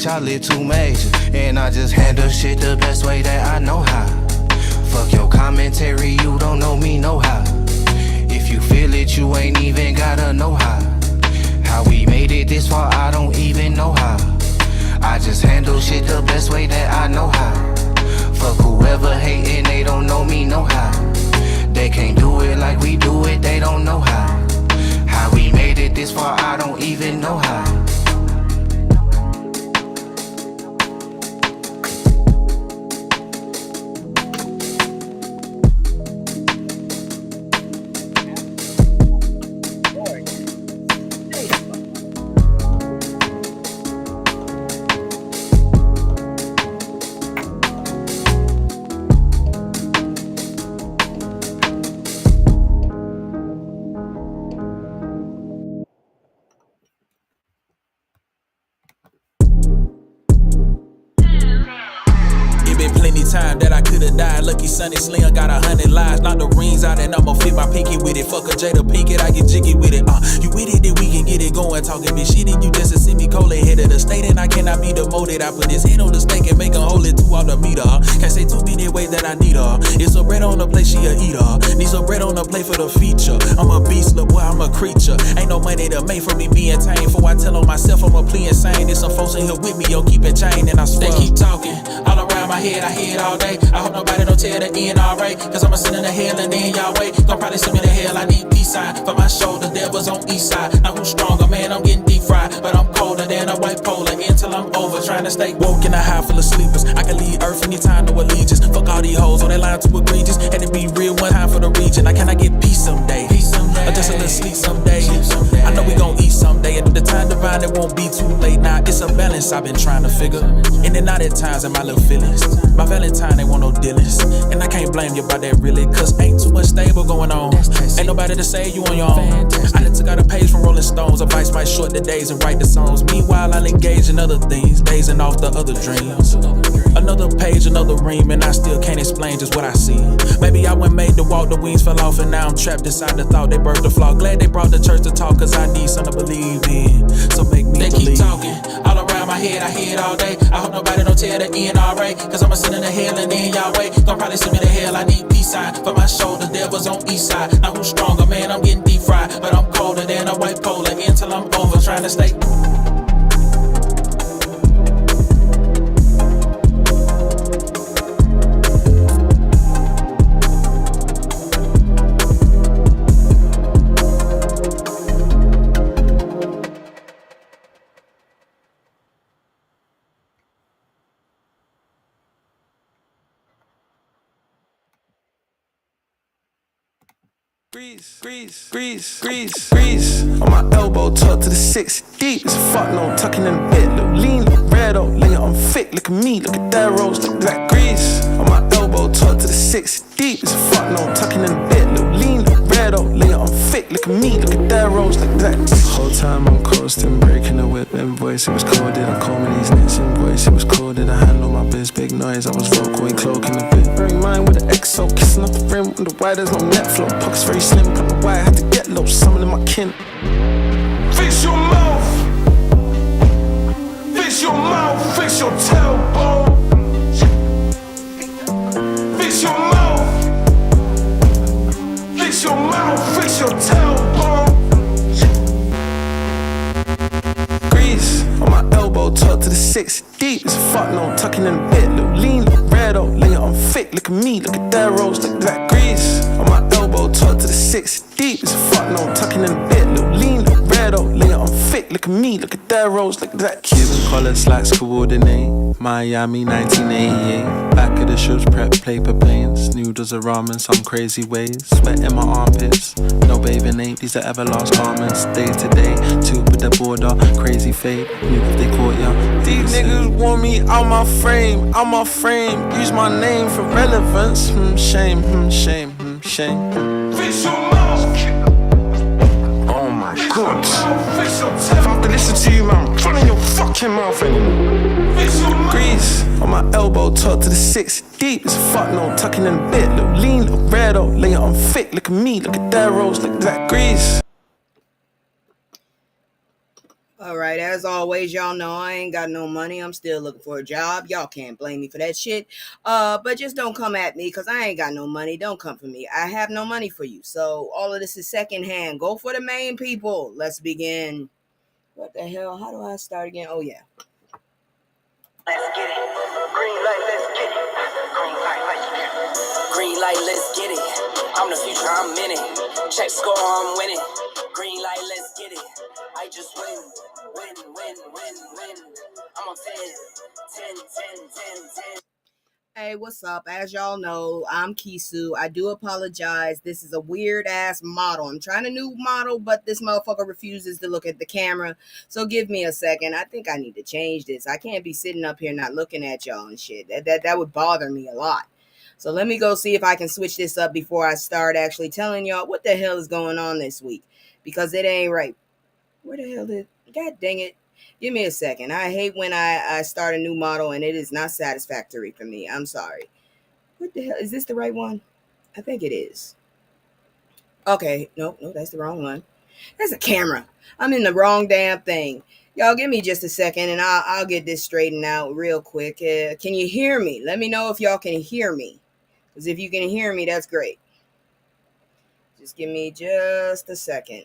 bitch, I live too major. And I just handle shit the best way that I know how. Fuck your commentary, you don't know me no how. If you feel it, you ain't even gotta know how. How we made it this far, I don't even know how. I just handle shit the best way that I know how. Fuck whoever hating, they don't know me no how. They can't do it like we do it, they don't know how. How we made it this far, I don't even know how. Time that I could've died. Lucky Sonny Slim got 100 lives. Knock the rings out and I'ma fit my pinky with it. Fuck a Jada Pinkett, I get jiggy with it. You with it, then we can get it going. Talking bitch shit and you just a semi-colon head of the state. And I cannot be demoted. I put his head on the stake and make him hold it 2 off the meter. Can't say too many ways that I need her. It's a bread on the plate, she a eater. Need some bread on the plate for the feature. I'm a beast, look boy, I'm a creature. Ain't no money to make from me being tame. For I tell on myself I'm a plea insane. There's some folks in here with me, yo, keep it chain. And I swear they keep talking all around my head, I hear it all day. I hope nobody don't tell the NRA, cause I'ma send in the hell and then y'all wait. Gon' probably send me to hell, I need peace sign. For my shoulder, devils on east side. Now who's stronger, man, I'm getting deep fried. But I'm colder than a white polar until I'm over. Trying to stay woke in a high full of sleepers. I can leave earth anytime, no allegiance. Fuck all these hoes on that line too egregious. Had to be real one time for the region. I cannot get peace someday. Or just a little sleep someday. I know we gon' eat someday. And if the time divine, it won't be too late. Now it's a balance I've been trying to figure. In and out at times in my little feelings. My Valentine ain't want no dealings. And I can't blame you about that really, cause ain't too much stable going on. Ain't nobody to save you on your own. I done took out a page from Rolling Stones. Advice might short the days and write the songs. Meanwhile, I'll engage in other things, dazing off the other dreams. Another page, another ream, and I still can't explain just what I see. Maybe I wasn't made to walk, the wings fell off, and now I'm trapped inside the thought they birthed the flaw. Glad they brought the church to talk, cause I need something to believe in. So make me believe. They keep talking all around my head, I hear it all day. I hope nobody don't tell the NRA, cause I'ma send in the hell and then y'all wait. Gon' probably send me to hell, I need peace sign. For my shoulder, devils on east side. Now who's stronger, man, I'm getting deep fried. But I'm colder than a white polar until I'm over, trying to stay. Grease. On my elbow, talk to the 6 deep. It's a fuck no, tucking in a bit. Look lean, look red, oh, lay it on thick. Look at me, look at that rose, look like grease. On my elbow, talk to the 6 deep. It's a fuck no, tucking in a bit. Look lean, look red, oh, lay it on thick. Look at me, look at that rose, look like whole time I'm coasting, breaking the whip invoice. It was cold, did I call me these next invoice? It was cold, did I handle my biz, big noise. I was vocal, cloaking a bit. Bearing mind with the XO, kissing up the rim. Wonder why there's no net flow. Pockets very slim, don't know why I had to get low. Summoning my kin. Fix your mouth. Fix your mouth. Fix your tailbone. Fix your mouth. Fix your mouth. Fix your tailbone. Grease on my elbow, talk to the 6 deep. It's a fuck no, tucking in a bit. Look lean, look red, oh, lay it on thick. Look at me, look at that rose, look like grease. On my elbow, talk to the 6 deep. It's a fuck no, tucking in a bit. Look lean, look red, oh, lay it on thick. Look at me, look at that rose, look like Cuban collars, slacks coordinate. Miami 1988. Back of the shoes, prep paper planes. Noodles of ramen, some crazy ways. Sweat in my armpits, no bathing ape. These are everlast garments, day to day. Two with the border, crazy fate. Knew if they caught ya. These niggas want me out my frame, out my frame. Use my name for relevance. Shame. Fix your mouth. Oh my god. If I have to listen to you, man, I'm running your fucking mouth anymore. Grease on my elbow, talk to the 6 deep. It's a fuck no, tucking in a bit. Look lean, look red, oh, lay it on thick. Look at me, look at that rose, look like grease. All right, as always, y'all know I ain't got no money. I'm still looking for a job. Y'all can't blame me for that shit. But just don't come at me because I ain't got no money. Don't come for me. I have no money for you. So all of this is secondhand. Go for the main people. Let's begin. What the hell? How do I start again? Oh, yeah. Let's get it. Green light, let's get it. Green light, let's get it. Green light, let's get it. I'm the future, I'm in it. Check score, I'm winning. Green light, let's get it. I just win. I'm on 10. Hey, what's up? As y'all know, I'm Kisu. I do apologize. This is a weird ass model. I'm trying a new model, but this motherfucker refuses to look at the camera. So give me a second. I think I need to change this. I can't be sitting up here not looking at y'all and shit. That would bother me a lot. So let me go see if I can switch this up before I start actually telling y'all what the hell is going on this week. Because it ain't right. Where the hell did... God dang it. Give me a second. I hate when I start a new model and it is not satisfactory for me. I'm sorry. What the hell? Is this the right one? I think it is. Okay. No, that's the wrong one. That's a camera. I'm in the wrong damn thing. Y'all give me just a second and I'll get this straightened out real quick. Can you hear me? Let me know if y'all can hear me. Because if you can hear me, that's great. Just give me just a second.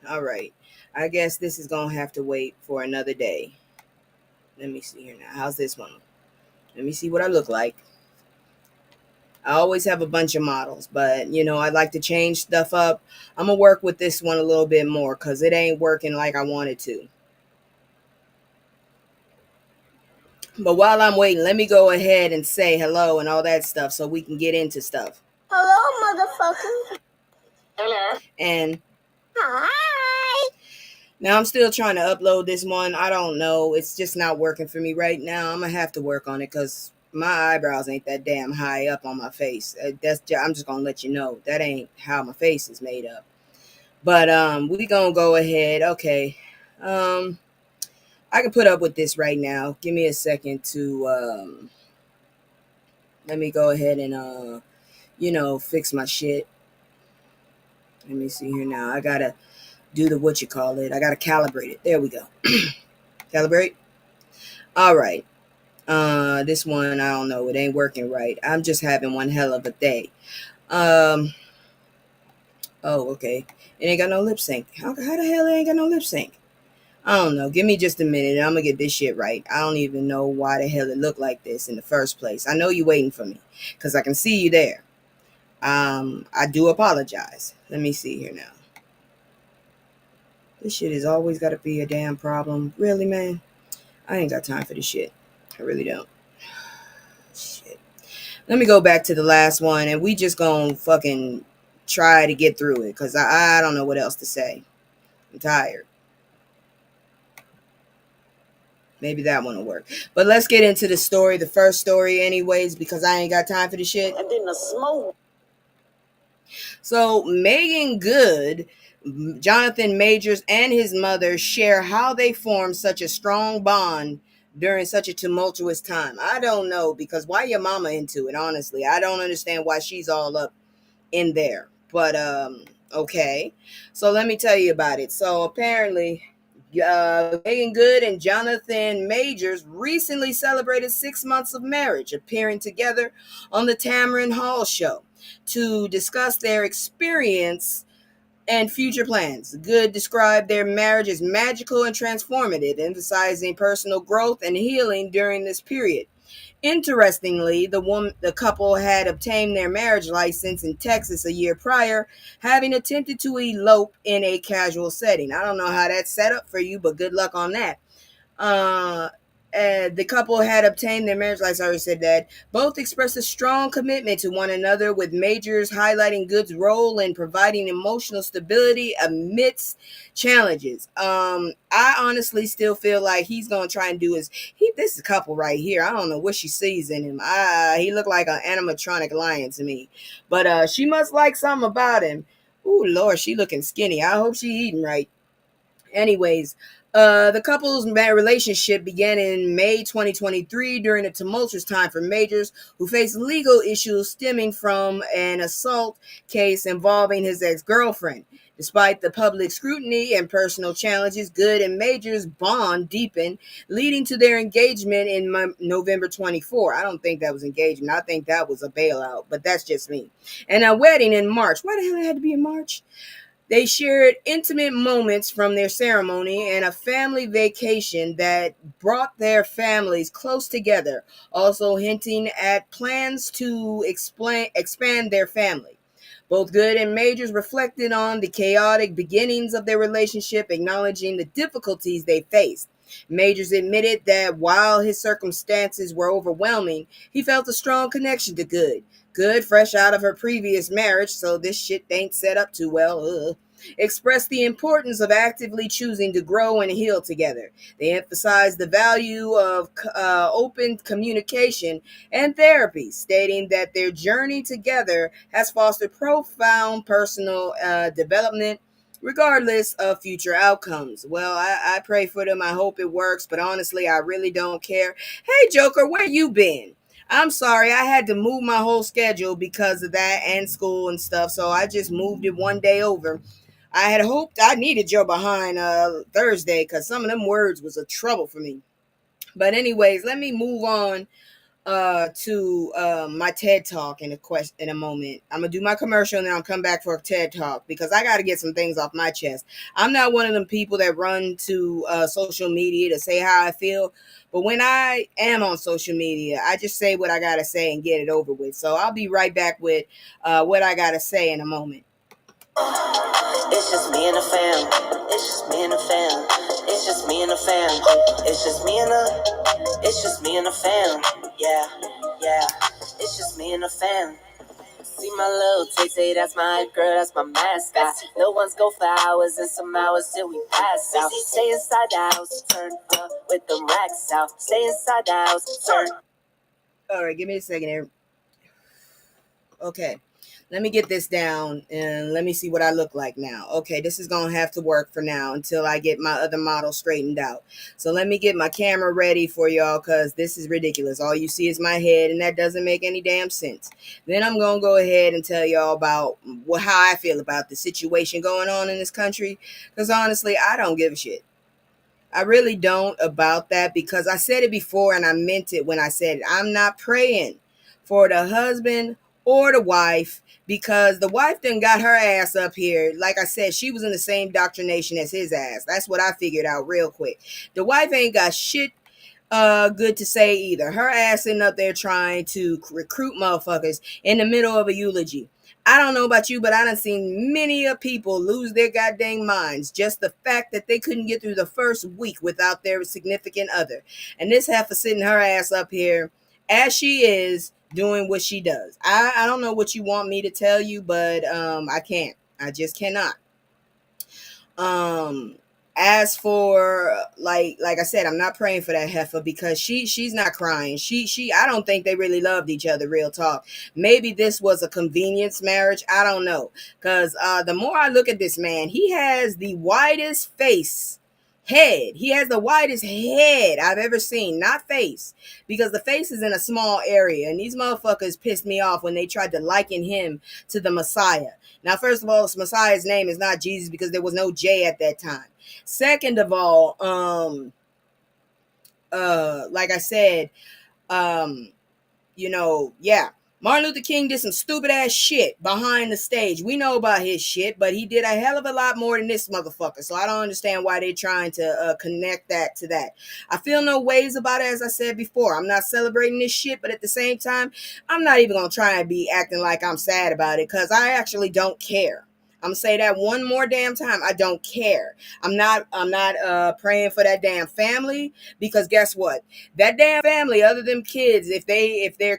All right. I guess this is going to have to wait for another day. Let me see here now. How's this one? Let me see what I look like. I always have a bunch of models, but, you know, I like to change stuff up. I'm going to work with this one a little bit more because it ain't working like I wanted to. But while I'm waiting, let me go ahead and say hello and all that stuff so we can get into stuff. Hello, motherfucker. Hello. And... Hi. Now, I'm still trying to upload this one. I don't know. It's just not working for me right now. I'm going to have to work on it because my eyebrows ain't that damn high up on my face. I'm just going to let you know. That ain't how my face is made up. But we going to go ahead. Okay. I can put up with this right now. Give me a second to... let me go ahead and, fix my shit. Let me see here now. I got to... do the I gotta calibrate it. There we go. Calibrate. All right. This one, I don't know. It ain't working right. I'm just having one hell of a day. Oh, okay. It ain't got no lip sync. How the hell it ain't got no lip sync? I don't know. Give me just a minute. I'm gonna get this shit right. I don't even know why the hell it looked like this in the first place. I know you waiting for me because I can see you there. I do apologize. Let me see here now. This shit has always got to be a damn problem. Really, man? I ain't got time for this shit. I really don't. Shit. Let me go back to the last one, and we just gonna fucking try to get through it, because I don't know what else to say. I'm tired. Maybe that one will work. But let's get into the story, the first story anyways, because I ain't got time for this shit. I didn't smoke. So, Meagan Good... Jonathan Majors and his mother share how they formed such a strong bond during such a tumultuous time. I don't know, because why your mama into it, honestly? I don't understand why she's all up in there. But, okay. So let me tell you about it. So apparently, Meagan Good and Jonathan Majors recently celebrated 6 months of marriage, appearing together on the Tamron Hall show to discuss their experience and future plans. Good described their marriage as magical and transformative, emphasizing personal growth and healing during this period. Interestingly, the couple had obtained their marriage license in Texas a year prior, having attempted to elope in a casual setting. I don't know how that's set up for you, but good luck on that. The couple had obtained their marriage license. I already said that. Both expressed a strong commitment to one another, with Majors highlighting Good's role in providing emotional stability amidst challenges. I honestly still feel like he's gonna try and do this couple right here. I don't know what she sees in him. He looked like an animatronic lion to me, but she must like something about him. Ooh, Lord, she looking skinny. I hope she eating right. Anyways, the couple's relationship began in May 2023 during a tumultuous time for Majors, who faced legal issues stemming from an assault case involving his ex-girlfriend. Despite the public scrutiny and personal challenges, Good and Major's bond deepened, leading to their engagement in November 24. I don't think that was engagement. I think that was a bailout, but that's just me. And a wedding in March. Why the hell it had to be in March? They shared intimate moments from their ceremony and a family vacation that brought their families close together, also hinting at plans to expand their family. Both Good and Majors reflected on the chaotic beginnings of their relationship, acknowledging the difficulties they faced. Majors admitted that while his circumstances were overwhelming, he felt a strong connection to Good. Good, fresh out of her previous marriage, so this shit ain't set up too well, expressed the importance of actively choosing to grow and heal together. They emphasized the value of open communication and therapy, stating that their journey together has fostered profound personal development regardless of future outcomes. Well, I pray for them. I hope it works, but honestly, I really don't care. Hey, Joker, where you been? I'm sorry, I had to move my whole schedule because of that and school and stuff, so I just moved it one day over. I had hoped I needed your behind Thursday because some of them words was a trouble for me. But anyways, let me move on to my TED Talk in a moment. I'm gonna do my commercial and then I'll come back for a TED Talk because I got to get some things off my chest. I'm not one of them people that run to social media to say how I feel, but when I am on social media, I just say what I gotta say and get it over with. So I'll be right back with what I gotta say in a moment. It's just me and the fam. It's just me and the fam. It's just me and the fam. It's just me and the. It's just me and the fam. Yeah, yeah. It's just me and the fam. See my little Tay, that's my girl, that's my mascot. No one's go for hours and some hours till we pass out. Stay inside the house, turn up with the racks out. Stay inside the house, turn. All right, give me a second here. Okay. Let me get this down and let me see what I look like now. Okay, this is going to have to work for now until I get my other model straightened out. So let me get my camera ready for y'all because this is ridiculous. All you see is my head and that doesn't make any damn sense. Then I'm going to go ahead and tell y'all about how I feel about the situation going on in this country because honestly, I don't give a shit. I really don't about that because I said it before and I meant it when I said it. I'm not praying for the husband or the wife because the wife done got her ass up here. Like I said, she was in the same indoctrination as his ass. That's what I figured out real quick. The wife ain't got shit good to say either. Her ass sitting up there trying to recruit motherfuckers in the middle of a eulogy. I don't know about you, but I done seen many of people lose their goddamn minds. Just the fact that they couldn't get through the first week without their significant other. And this heifer sitting her ass up here as she is doing what she does. I don't know what you want me to tell you, but I can't. I just cannot. As for like I said, I'm not praying for that heifer because she's not crying. I don't think they really loved each other, real talk. Maybe this was a convenience marriage. I don't know. Because the more I look at this man, he has the widest head. He has the widest head I've ever seen, not face, because the face is in a small area, and these motherfuckers pissed me off when they tried to liken him to the Messiah. Now, first of all, this Messiah's name is not Jesus because there was no J at that time. Second of all, like I said, yeah. Martin Luther King did some stupid ass shit behind the stage. We know about his shit, but he did a hell of a lot more than this motherfucker. So I don't understand why they're trying to connect that to that. I feel no ways about it, as I said before. I'm not celebrating this shit, but at the same time, I'm not even going to try and be acting like I'm sad about it because I actually don't care. I'm gonna say that one more damn time. I don't care. I'm not praying for that damn family because guess what? That damn family, other than kids, if they're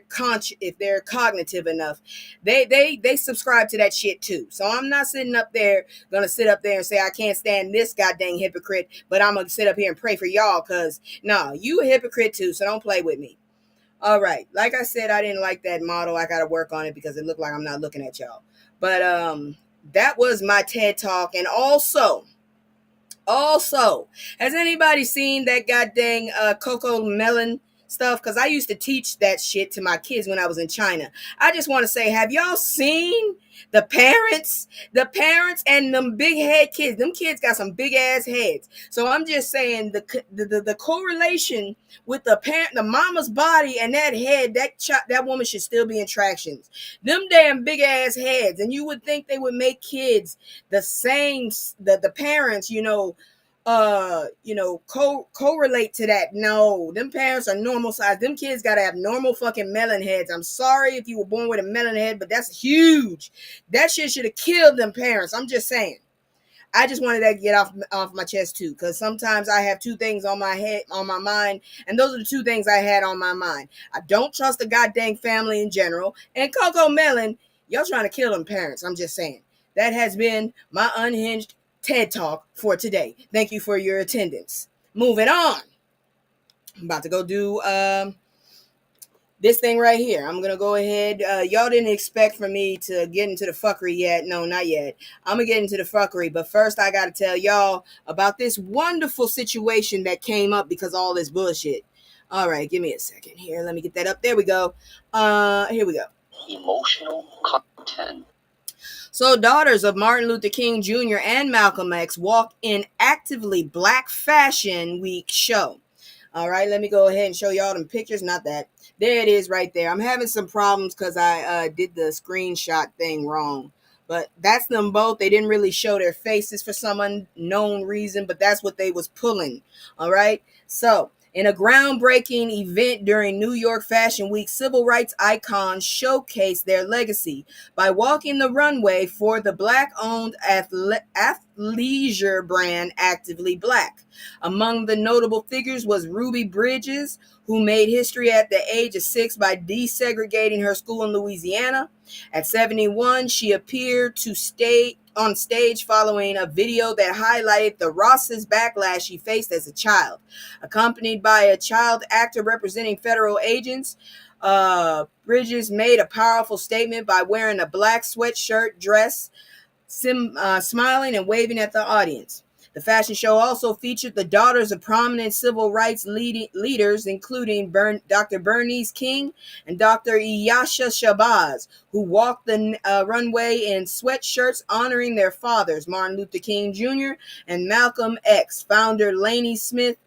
cognitive enough, they subscribe to that shit too. So I'm not gonna sit up there and say I can't stand this goddamn hypocrite, but I'm gonna sit up here and pray for y'all because no, you a hypocrite too. So don't play with me. All right. Like I said, I didn't like that model. I gotta work on it because it looked like I'm not looking at y'all. But that was my TED Talk. And also, has anybody seen that goddamn Coco Melon stuff, because I used to teach that shit to my kids when I was in China. I just want to say, have y'all seen the parents and them big head kids? Them kids got some big ass heads. So I'm just saying the correlation with the parent, the mama's body and that head, that woman should still be in tractions. Them damn big ass heads, and you would think they would make kids the same, the parents, correlate to that. No, them parents are normal size. Them kids gotta have normal fucking melon heads. I'm sorry if you were born with a melon head, but that's huge. That shit should have killed them parents. I'm just saying. I just wanted that to get off my chest too, because sometimes I have two things on my mind, and those are the two things I had on my mind. I don't trust the goddamn family in general, and Coco Melon, y'all trying to kill them parents. I'm just saying. That has been my unhinged TED Talk for today. Thank you for your attendance. Moving on. I'm about to go do this thing right here. I'm going to go ahead. Y'all didn't expect for me to get into the fuckery yet. No, not yet. I'm going to get into the fuckery. But first, I got to tell y'all about this wonderful situation that came up because of all this bullshit. All right, give me a second here. Let me get that up. There we go. Here we go. Emotional content. So daughters of Martin Luther King Jr. and Malcolm X walk in actively Black Fashion Week show. All right, let me go ahead and show y'all them pictures. Not that. There it is right there. I'm having some problems because I did the screenshot thing wrong. But that's them both. They didn't really show their faces for some unknown reason, but that's what they was pulling. All right. So in a groundbreaking event during New York Fashion Week, civil rights icons showcased their legacy by walking the runway for the Black-owned athleisure brand Actively Black. Among the notable figures was Ruby Bridges, who made history at the age of 6 by desegregating her school in Louisiana. At 71, she appeared to stay on stage following a video that highlighted the racist backlash she faced as a child. Accompanied by a child actor representing federal agents, Bridges made a powerful statement by wearing a black sweatshirt dress, smiling and waving at the audience. The fashion show also featured the daughters of prominent civil rights leaders, including Dr. Bernice King and Dr. Iyasha Shabazz, who walked the runway in sweatshirts honoring their fathers, Martin Luther King Jr. and Malcolm X. Founder Laney Smith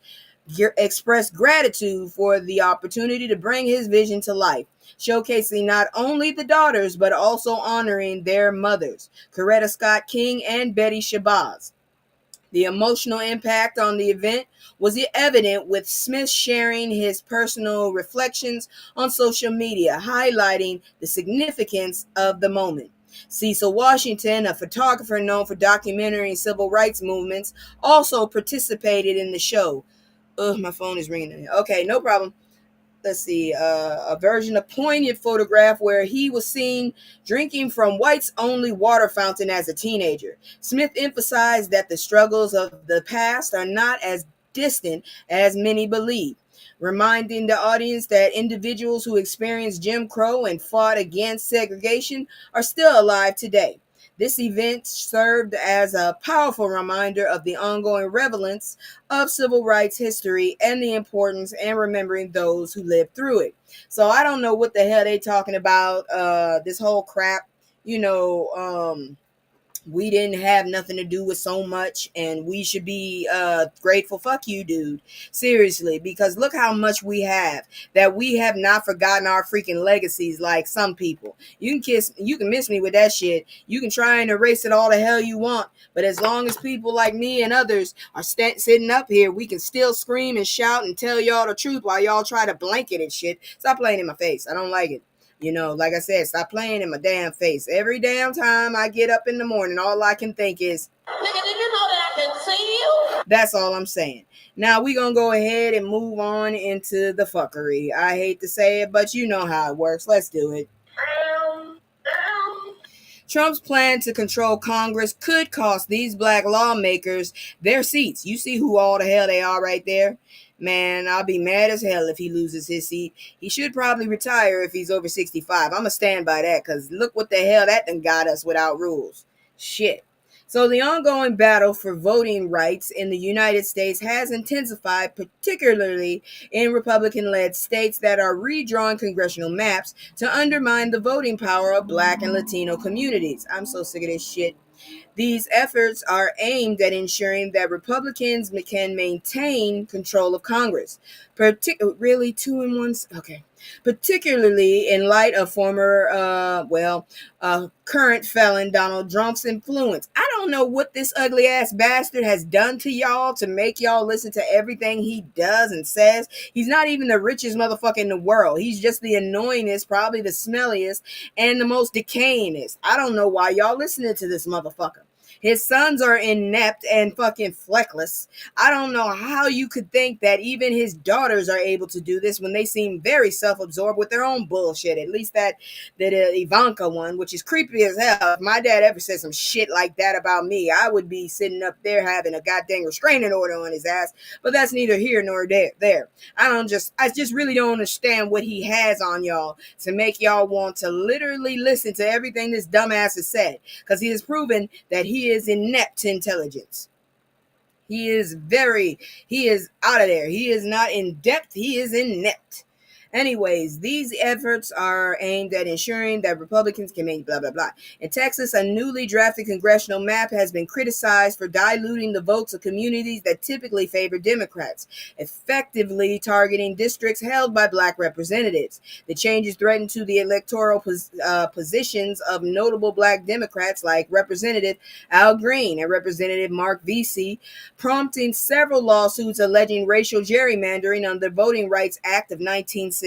expressed gratitude for the opportunity to bring his vision to life, showcasing not only the daughters, but also honoring their mothers, Coretta Scott King and Betty Shabazz. The emotional impact on the event was evident, with Smith sharing his personal reflections on social media, highlighting the significance of the moment. Cecil Washington, a photographer known for documenting civil rights movements, also participated in the show. My phone is ringing. Okay, no problem. Let's see, a version of poignant photograph where he was seen drinking from whites only water fountain as a teenager. Smith emphasized that the struggles of the past are not as distant as many believe, reminding the audience that individuals who experienced Jim Crow and fought against segregation are still alive today. This event served as a powerful reminder of the ongoing relevance of civil rights history and the importance in remembering those who lived through it. So I don't know what the hell they talking about, this whole crap, we didn't have nothing to do with so much, and we should be grateful. Fuck you, dude. Seriously, because look how much we have, that we have not forgotten our freaking legacies like some people. You can miss me with that shit. You can try and erase it all the hell you want, but as long as people like me and others are sitting up here, we can still scream and shout and tell y'all the truth while y'all try to blanket it shit. Stop playing in my face. I don't like it. Like I said, stop playing in my damn face. Every damn time I get up in the morning, all I can think is, nigga, did you know that I can see you? That's all I'm saying. Now we're going to go ahead and move on into the fuckery. I hate to say it, but you know how it works. Let's do it. Trump's plan to control Congress could cost these black lawmakers their seats. You see who all the hell they are right there? Man, I'll be mad as hell if he loses his seat. He should probably retire if he's over 65. I'm going to stand by that, because look what the hell that done got us without rules. Shit. So the ongoing battle for voting rights in the United States has intensified, particularly in Republican-led states that are redrawing congressional maps to undermine the voting power of Black and Latino communities. I'm so sick of this shit. These efforts are aimed at ensuring that Republicans can maintain control of Congress. Really, two in one? Okay. Particularly in light of former, current felon Donald Drumpf's influence. I don't know what this ugly ass bastard has done to y'all to make y'all listen to everything he does and says. He's not even the richest motherfucker in the world. He's just the annoyingest, probably the smelliest, and the most decayingest. I don't know why y'all listening to this motherfucker. His sons are inept and fucking fleckless. I don't know how you could think that even his daughters are able to do this when they seem very self-absorbed with their own bullshit. At least that Ivanka one, which is creepy as hell. If my dad ever said some shit like that about me, I would be sitting up there having a goddamn restraining order on his ass. But that's neither here nor there. I just really don't understand what he has on y'all to make y'all want to literally listen to everything this dumbass has said. Because he has proven that he is inept intelligence. He is out of there. He is not in depth. He is inept. Anyways, these efforts are aimed at ensuring that Republicans can make blah, blah, blah. In Texas, a newly drafted congressional map has been criticized for diluting the votes of communities that typically favor Democrats, effectively targeting districts held by Black representatives. The changes threaten to the electoral positions of notable Black Democrats like Representative Al Green and Representative Mark Vesey, prompting several lawsuits alleging racial gerrymandering under the Voting Rights Act of 1965.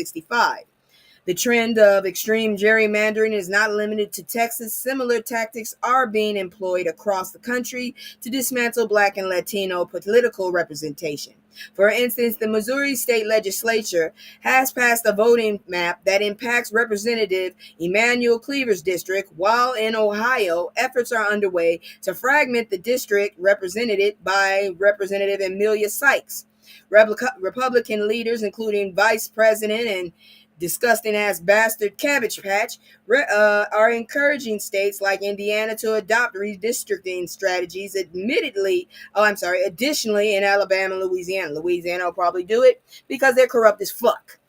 The trend of extreme gerrymandering is not limited to Texas. Similar tactics are being employed across the country to dismantle Black and Latino political representation. For instance, the Missouri State Legislature has passed a voting map that impacts Representative Emanuel Cleaver's district, while in Ohio, efforts are underway to fragment the district represented by Representative Amelia Sykes. Republican leaders, including Vice President and disgusting ass bastard Cabbage Patch, are encouraging states like Indiana to adopt redistricting strategies. Additionally, in Alabama and Louisiana. Louisiana will probably do it because they're corrupt as fuck.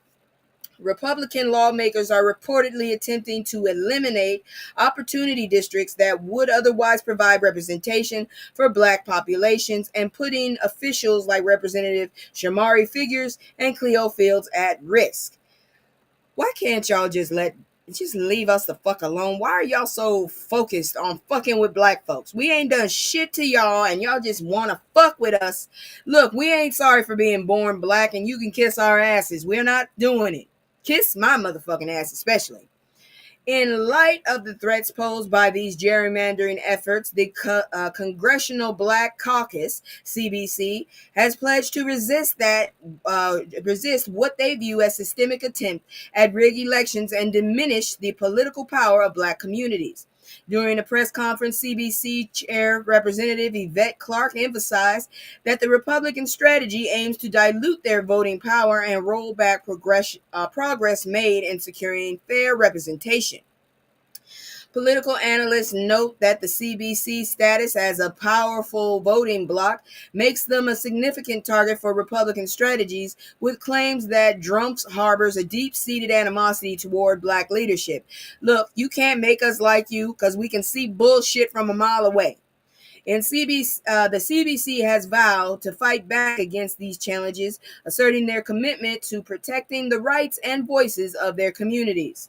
Republican lawmakers are reportedly attempting to eliminate opportunity districts that would otherwise provide representation for Black populations and putting officials like Representative Shamari Figures and Chlöe Fields at risk. Why can't y'all just leave us the fuck alone? Why are y'all so focused on fucking with Black folks? We ain't done shit to y'all and y'all just want to fuck with us. Look, we ain't sorry for being born Black and you can kiss our asses. We're not doing it. Kiss my motherfucking ass especially. In light of the threats posed by these gerrymandering efforts, the Congressional Black Caucus, CBC, has pledged to resist what they view as systemic attempt at rig elections and diminish the political power of Black communities. During a press conference, CBC Chair Representative Yvette Clarke emphasized that the Republican strategy aims to dilute their voting power and roll back progress made in securing fair representation. Political analysts note that the CBC's status as a powerful voting bloc makes them a significant target for Republican strategies, with claims that Drumpf harbors a deep-seated animosity toward Black leadership. Look, you can't make us like you because we can see bullshit from a mile away. And the CBC has vowed to fight back against these challenges, asserting their commitment to protecting the rights and voices of their communities.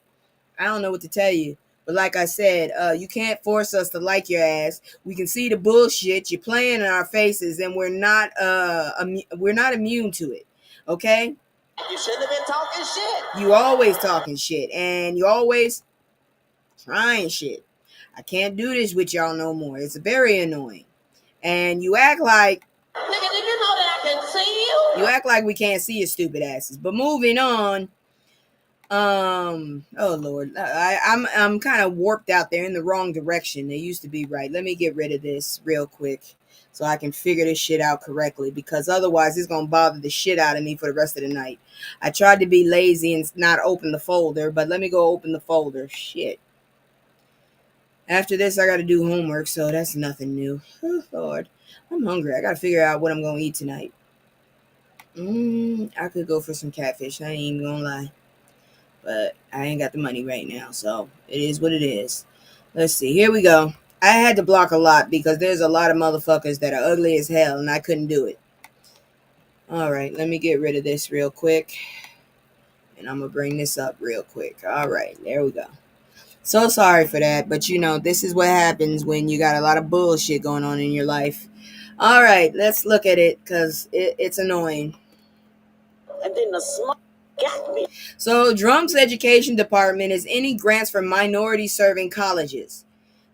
I don't know what to tell you. But like I said, you can't force us to like your ass. We can see the bullshit you're playing in our faces, and we're not immune to it. Okay? You shouldn't have been talking shit. You always talking shit, and you always trying shit. I can't do this with y'all no more. It's very annoying. And you act like, nigga, did you know that I can see you? You act like we can't see your stupid asses. But moving on. Oh Lord, I'm kind of warped out there in the wrong direction. They used to be right. Let me get rid of this real quick so I can figure this shit out correctly, because otherwise it's gonna bother the shit out of me for the rest of the night. I tried to be lazy and not open the folder, but let me go open the folder. Shit. After this, I got to do homework, so that's nothing new. Oh, Lord. I'm hungry. I got to figure out what I'm going to eat tonight. I could go for some catfish. I ain't even going to lie. But I ain't got the money right now, so it is what it is. Let's see. Here we go. I had to block a lot because there's a lot of motherfuckers that are ugly as hell, and I couldn't do it. All right, let me get rid of this real quick. And I'm going to bring this up real quick. All right, there we go. So sorry for that, but this is what happens when you got a lot of bullshit going on in your life. All right, let's look at it because it's annoying. And then the smart got me. So Drumpf's education department is any grants for minority-serving colleges.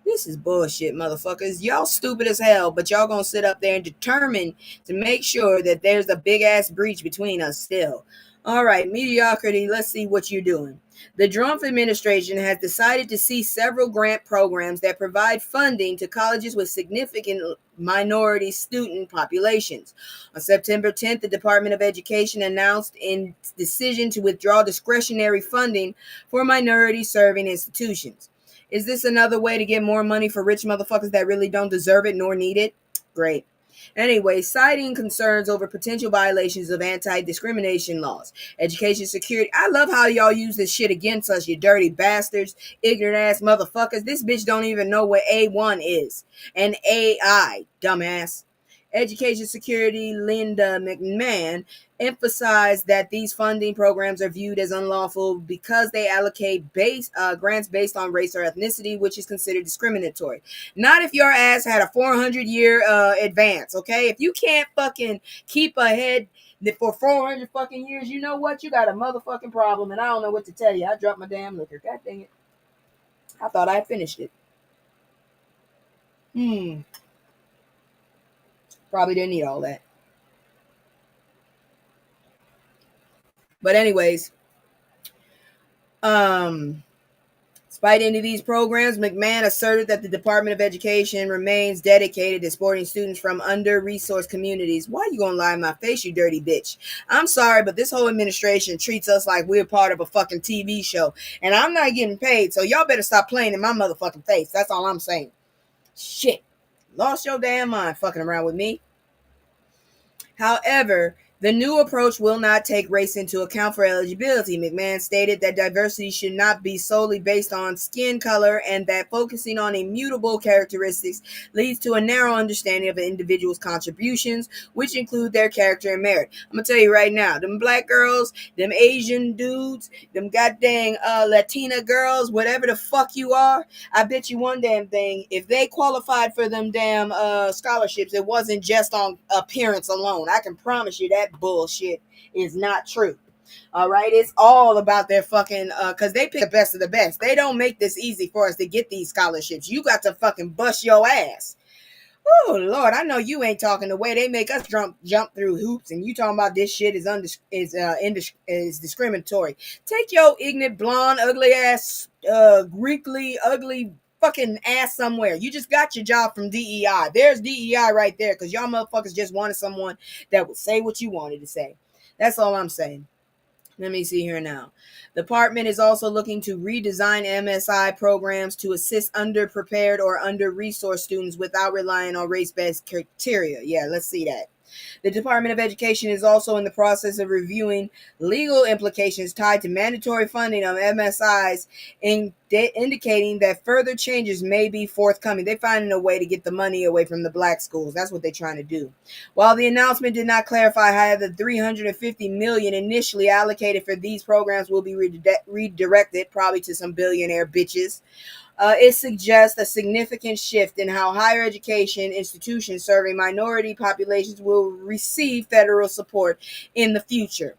This is bullshit, motherfuckers. Y'all stupid as hell, but y'all gonna sit up there and determine to make sure that there's a big-ass breach between us still. All right, mediocrity, let's see what you're doing. The Drumpf administration has decided to cease several grant programs that provide funding to colleges with significant minority student populations. On September 10th, the Department of Education announced its decision to withdraw discretionary funding for minority-serving institutions. Is this another way to get more money for rich motherfuckers that really don't deserve it nor need it? Great. Anyway, citing concerns over potential violations of anti-discrimination laws, education security. I love how y'all use this shit against us, you dirty bastards, ignorant ass motherfuckers. This bitch don't even know what A1 is. And AI, dumbass. Education security Linda McMahon emphasized that these funding programs are viewed as unlawful because they allocate grants based on race or ethnicity, which is considered discriminatory. Not if your ass had a 400-year advance, okay? If you can't fucking keep ahead for 400 fucking years, you know what? You got a motherfucking problem, and I don't know what to tell you. I dropped my damn liquor. God dang it. I thought I had finished it. Probably didn't need all that. But anyways, despite any of these programs, McMahon asserted that the Department of Education remains dedicated to supporting students from under-resourced communities. Why you gonna lie in my face, you dirty bitch? I'm sorry, but this whole administration treats us like we're part of a fucking TV show, and I'm not getting paid, so y'all better stop playing in my motherfucking face. That's all I'm saying. Shit. Lost your damn mind fucking around with me. However, the new approach will not take race into account for eligibility. McMahon stated that diversity should not be solely based on skin color and that focusing on immutable characteristics leads to a narrow understanding of an individual's contributions, which include their character and merit. I'm going to tell you right now, them black girls, them Asian dudes, them goddamn Latina girls, whatever the fuck you are, I bet you one damn thing, if they qualified for them damn scholarships, it wasn't just on appearance alone. I can promise you that bullshit is not true. All right, it's all about their fucking because they pick the best of the best. They don't make this easy for us to get these scholarships. You got to fucking bust your ass. Oh Lord, I know you ain't talking the way they make us jump through hoops, and you talking about this shit is discriminatory. Take your ignorant, blonde, ugly ass, Greekly, ugly fucking ass somewhere. You just got your job from DEI. There's DEI right there, because y'all motherfuckers just wanted someone that would say what you wanted to say. That's all I'm saying. Let me see here now. The department is also looking to redesign MSI programs to assist underprepared or under-resourced students without relying on race-based criteria. Yeah, let's see that. The Department of Education is also in the process of reviewing legal implications tied to mandatory funding of MSIs, indicating that further changes may be forthcoming. They're finding a way to get the money away from the black schools. That's what they're trying to do. While the announcement did not clarify how the $350 million initially allocated for these programs will be redirected, probably to some billionaire bitches, it suggests a significant shift in how higher education institutions serving minority populations will receive federal support in the future.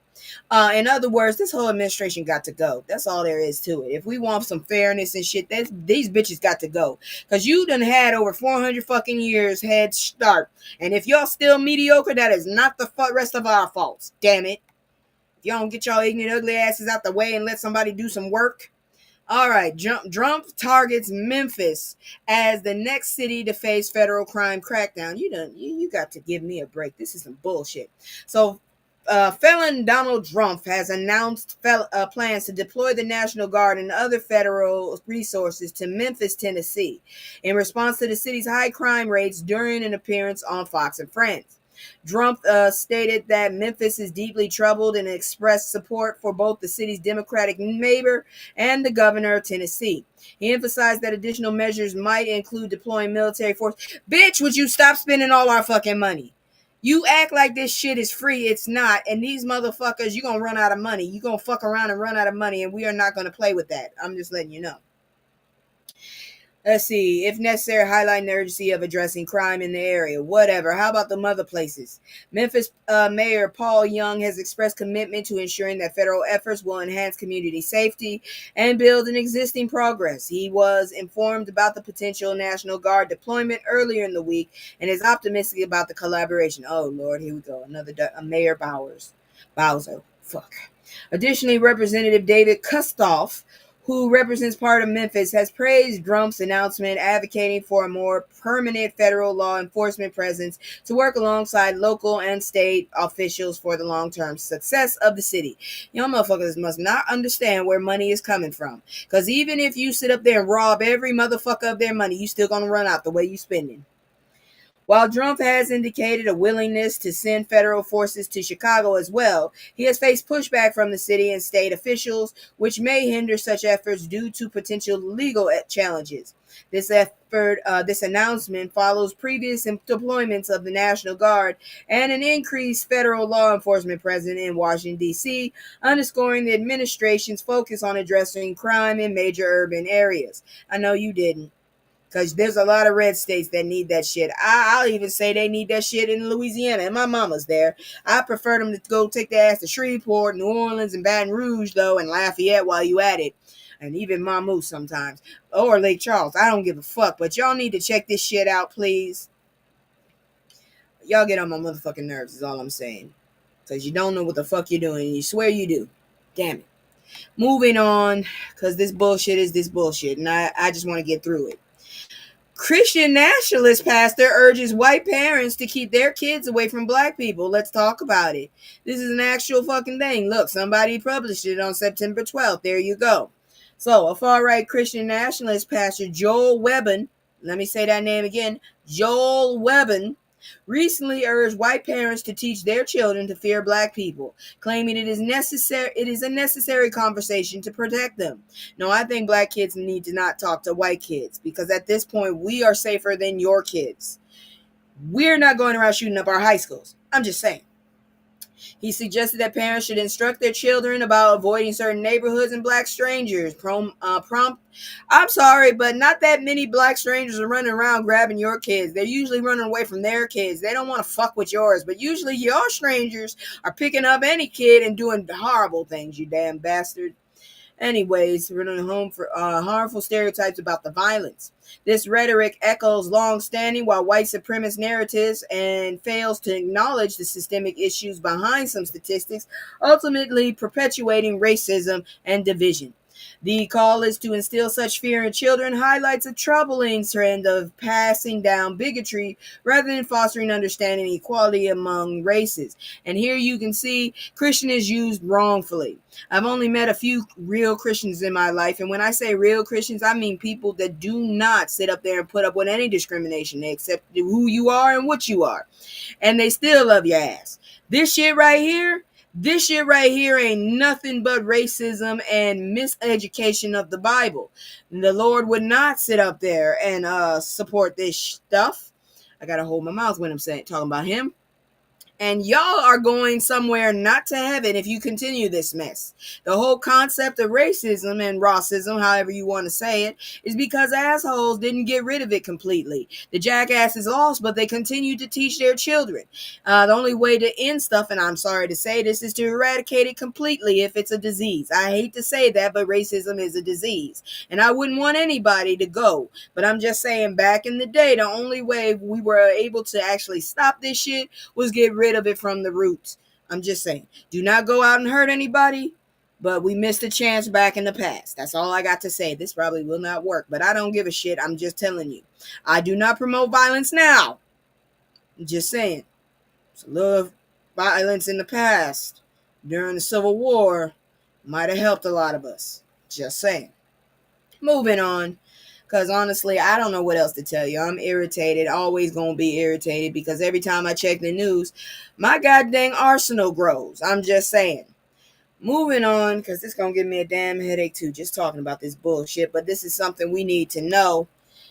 In other words, this whole administration got to go. That's all there is to it. If we want some fairness and shit, these bitches got to go. Because you done had over 400 fucking years head start. And if y'all still mediocre, that is not the rest of our faults. Damn it. If y'all don't get y'all ignorant, ugly asses out the way and let somebody do some work. All right, Drumpf targets Memphis as the next city to face federal crime crackdown. You got to give me a break. This is some bullshit. So, Felon Donald Drumpf has announced plans to deploy the National Guard and other federal resources to Memphis, Tennessee, in response to the city's high crime rates during an appearance on Fox and Friends. Drumpf stated that Memphis is deeply troubled and expressed support for both the city's Democratic mayor and the governor of Tennessee. He emphasized that additional measures might include deploying military force. Bitch, would you stop spending all our fucking money? You act like this shit is free. It's not. And these motherfuckers, you're going to run out of money. You're going to fuck around and run out of money, and we are not going to play with that. I'm just letting you know. Let's see. If necessary, highlighting the urgency of addressing crime in the area. Whatever. How about the mother places? Memphis Mayor Paul Young has expressed commitment to ensuring that federal efforts will enhance community safety and build on existing progress. He was informed about the potential National Guard deployment earlier in the week and is optimistic about the collaboration. Oh, Lord, here we go. Another Mayor Bowser. Fuck. Additionally, Representative David Kustoff, who represents part of Memphis, has praised Drumpf's announcement, advocating for a more permanent federal law enforcement presence to work alongside local and state officials for the long-term success of the city. Y'all motherfuckers must not understand where money is coming from. Because even if you sit up there and rob every motherfucker of their money, you still gonna run out the way you spending. While Drumpf has indicated a willingness to send federal forces to Chicago as well, he has faced pushback from the city and state officials, which may hinder such efforts due to potential legal challenges. This announcement follows previous deployments of the National Guard and an increased federal law enforcement presence in Washington, D.C., underscoring the administration's focus on addressing crime in major urban areas. I know you didn't. Because there's a lot of red states that need that shit. I'll even say they need that shit in Louisiana. And my mama's there. I prefer them to go take their ass to Shreveport, New Orleans, and Baton Rouge, though, and Lafayette while you at it. And even Mamou sometimes. Or Lake Charles. I don't give a fuck. But y'all need to check this shit out, please. Y'all get on my motherfucking nerves is all I'm saying. Because you don't know what the fuck you're doing. And you swear you do. Damn it. Moving on. Because this bullshit is this bullshit. And I just want to get through it. Christian nationalist pastor urges white parents to keep their kids away from black people. Let's talk about it. This is an actual fucking thing. Look, somebody published it on September 12th. There you go. So, a far-right Christian nationalist pastor, Joel Webbon, let me say that name again, Joel Webbon, recently urged white parents to teach their children to fear black people, claiming it is a necessary conversation to protect them. No, I think black kids need to not talk to white kids, because at this point, we are safer than your kids. We're not going around shooting up our high schools. I'm just saying. He suggested that parents should instruct their children about avoiding certain neighborhoods and black strangers. I'm sorry, but not that many black strangers are running around grabbing your kids. They're usually running away from their kids. They don't want to fuck with yours, but usually your strangers are picking up any kid and doing horrible things, you damn bastard. Anyways, running home for harmful stereotypes about the violence. This rhetoric echoes long-standing white supremacist narratives and fails to acknowledge the systemic issues behind some statistics, ultimately perpetuating racism and division. The call is to instill such fear in children highlights a troubling trend of passing down bigotry rather than fostering understanding and equality among races. And here you can see Christian is used wrongfully. I've only met a few real Christians in my life, and when I say real Christians, I mean people that do not sit up there and put up with any discrimination. They accept who you are and what you are, and they still love your ass. This shit right here ain't nothing but racism and miseducation of the Bible. The Lord would not sit up there and support this stuff. I gotta hold my mouth when I'm talking about him. And y'all are going somewhere not to heaven if you continue this mess. The whole concept of racism and racism, however you want to say it, is because assholes didn't get rid of it completely. The jackasses lost, but they continue to teach their children. The only way to end stuff, and I'm sorry to say this, is to eradicate it completely if it's a disease. I hate to say that, but racism is a disease. And I wouldn't want anybody to go. But I'm just saying, back in the day, the only way we were able to actually stop this shit was get rid of it from the roots. I'm just saying, do not go out and hurt anybody, but we missed a chance back in the past. That's all I got to say. This probably will not work, but I don't give a shit. I'm just telling you. I do not promote violence now. I'm just saying. It's a little violence in the past during the Civil War might have helped a lot of us. Just saying. Moving on. Because honestly, I don't know what else to tell you. I'm irritated. Always going to be irritated because every time I check the news, my goddamn arsenal grows. I'm just saying. Moving on, because it's going to give me a damn headache too, just talking about this bullshit. But this is something we need to know.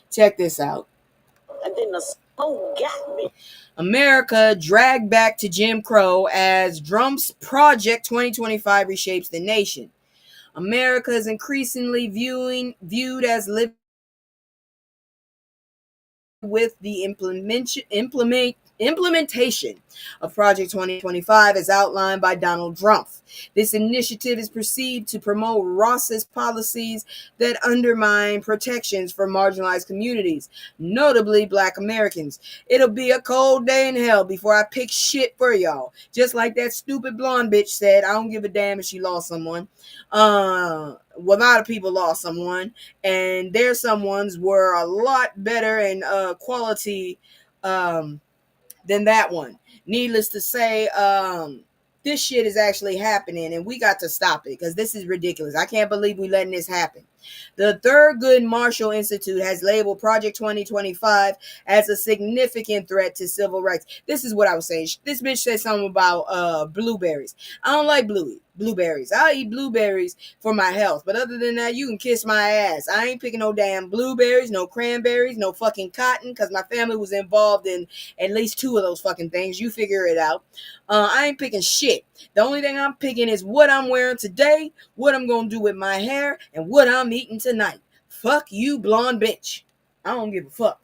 Check this out. And then the smoke got me. America dragged back to Jim Crow as Drumpf's Project 2025 reshapes the nation. America is increasingly viewed as living with the implementation of Project 2025 as outlined by Donald Drumpf. This initiative is perceived to promote racist policies that undermine protections for marginalized communities, notably Black Americans. It'll be a cold day in hell before I pick shit for y'all. Just like that stupid blonde bitch said, I don't give a damn if she lost someone. A lot of people lost someone, and their someones were a lot better in quality than that one. Needless to say, this shit is actually happening, and we got to stop it because this is ridiculous. I can't believe we letting this happen. The Thurgood Marshall Institute has labeled Project 2025 as a significant threat to civil rights. This is what I was saying. This bitch said something about blueberries. I don't like blueberries. I'll eat blueberries for my health, but other than that, you can kiss my ass. I ain't picking no damn blueberries, no cranberries, no fucking cotton, because my family was involved in at least 2 of those fucking things. You figure it out. I ain't picking shit. The only thing I'm picking is what I'm wearing today, what I'm gonna do with my hair, and what I'm eating tonight. Fuck you, blonde bitch. I don't give a fuck.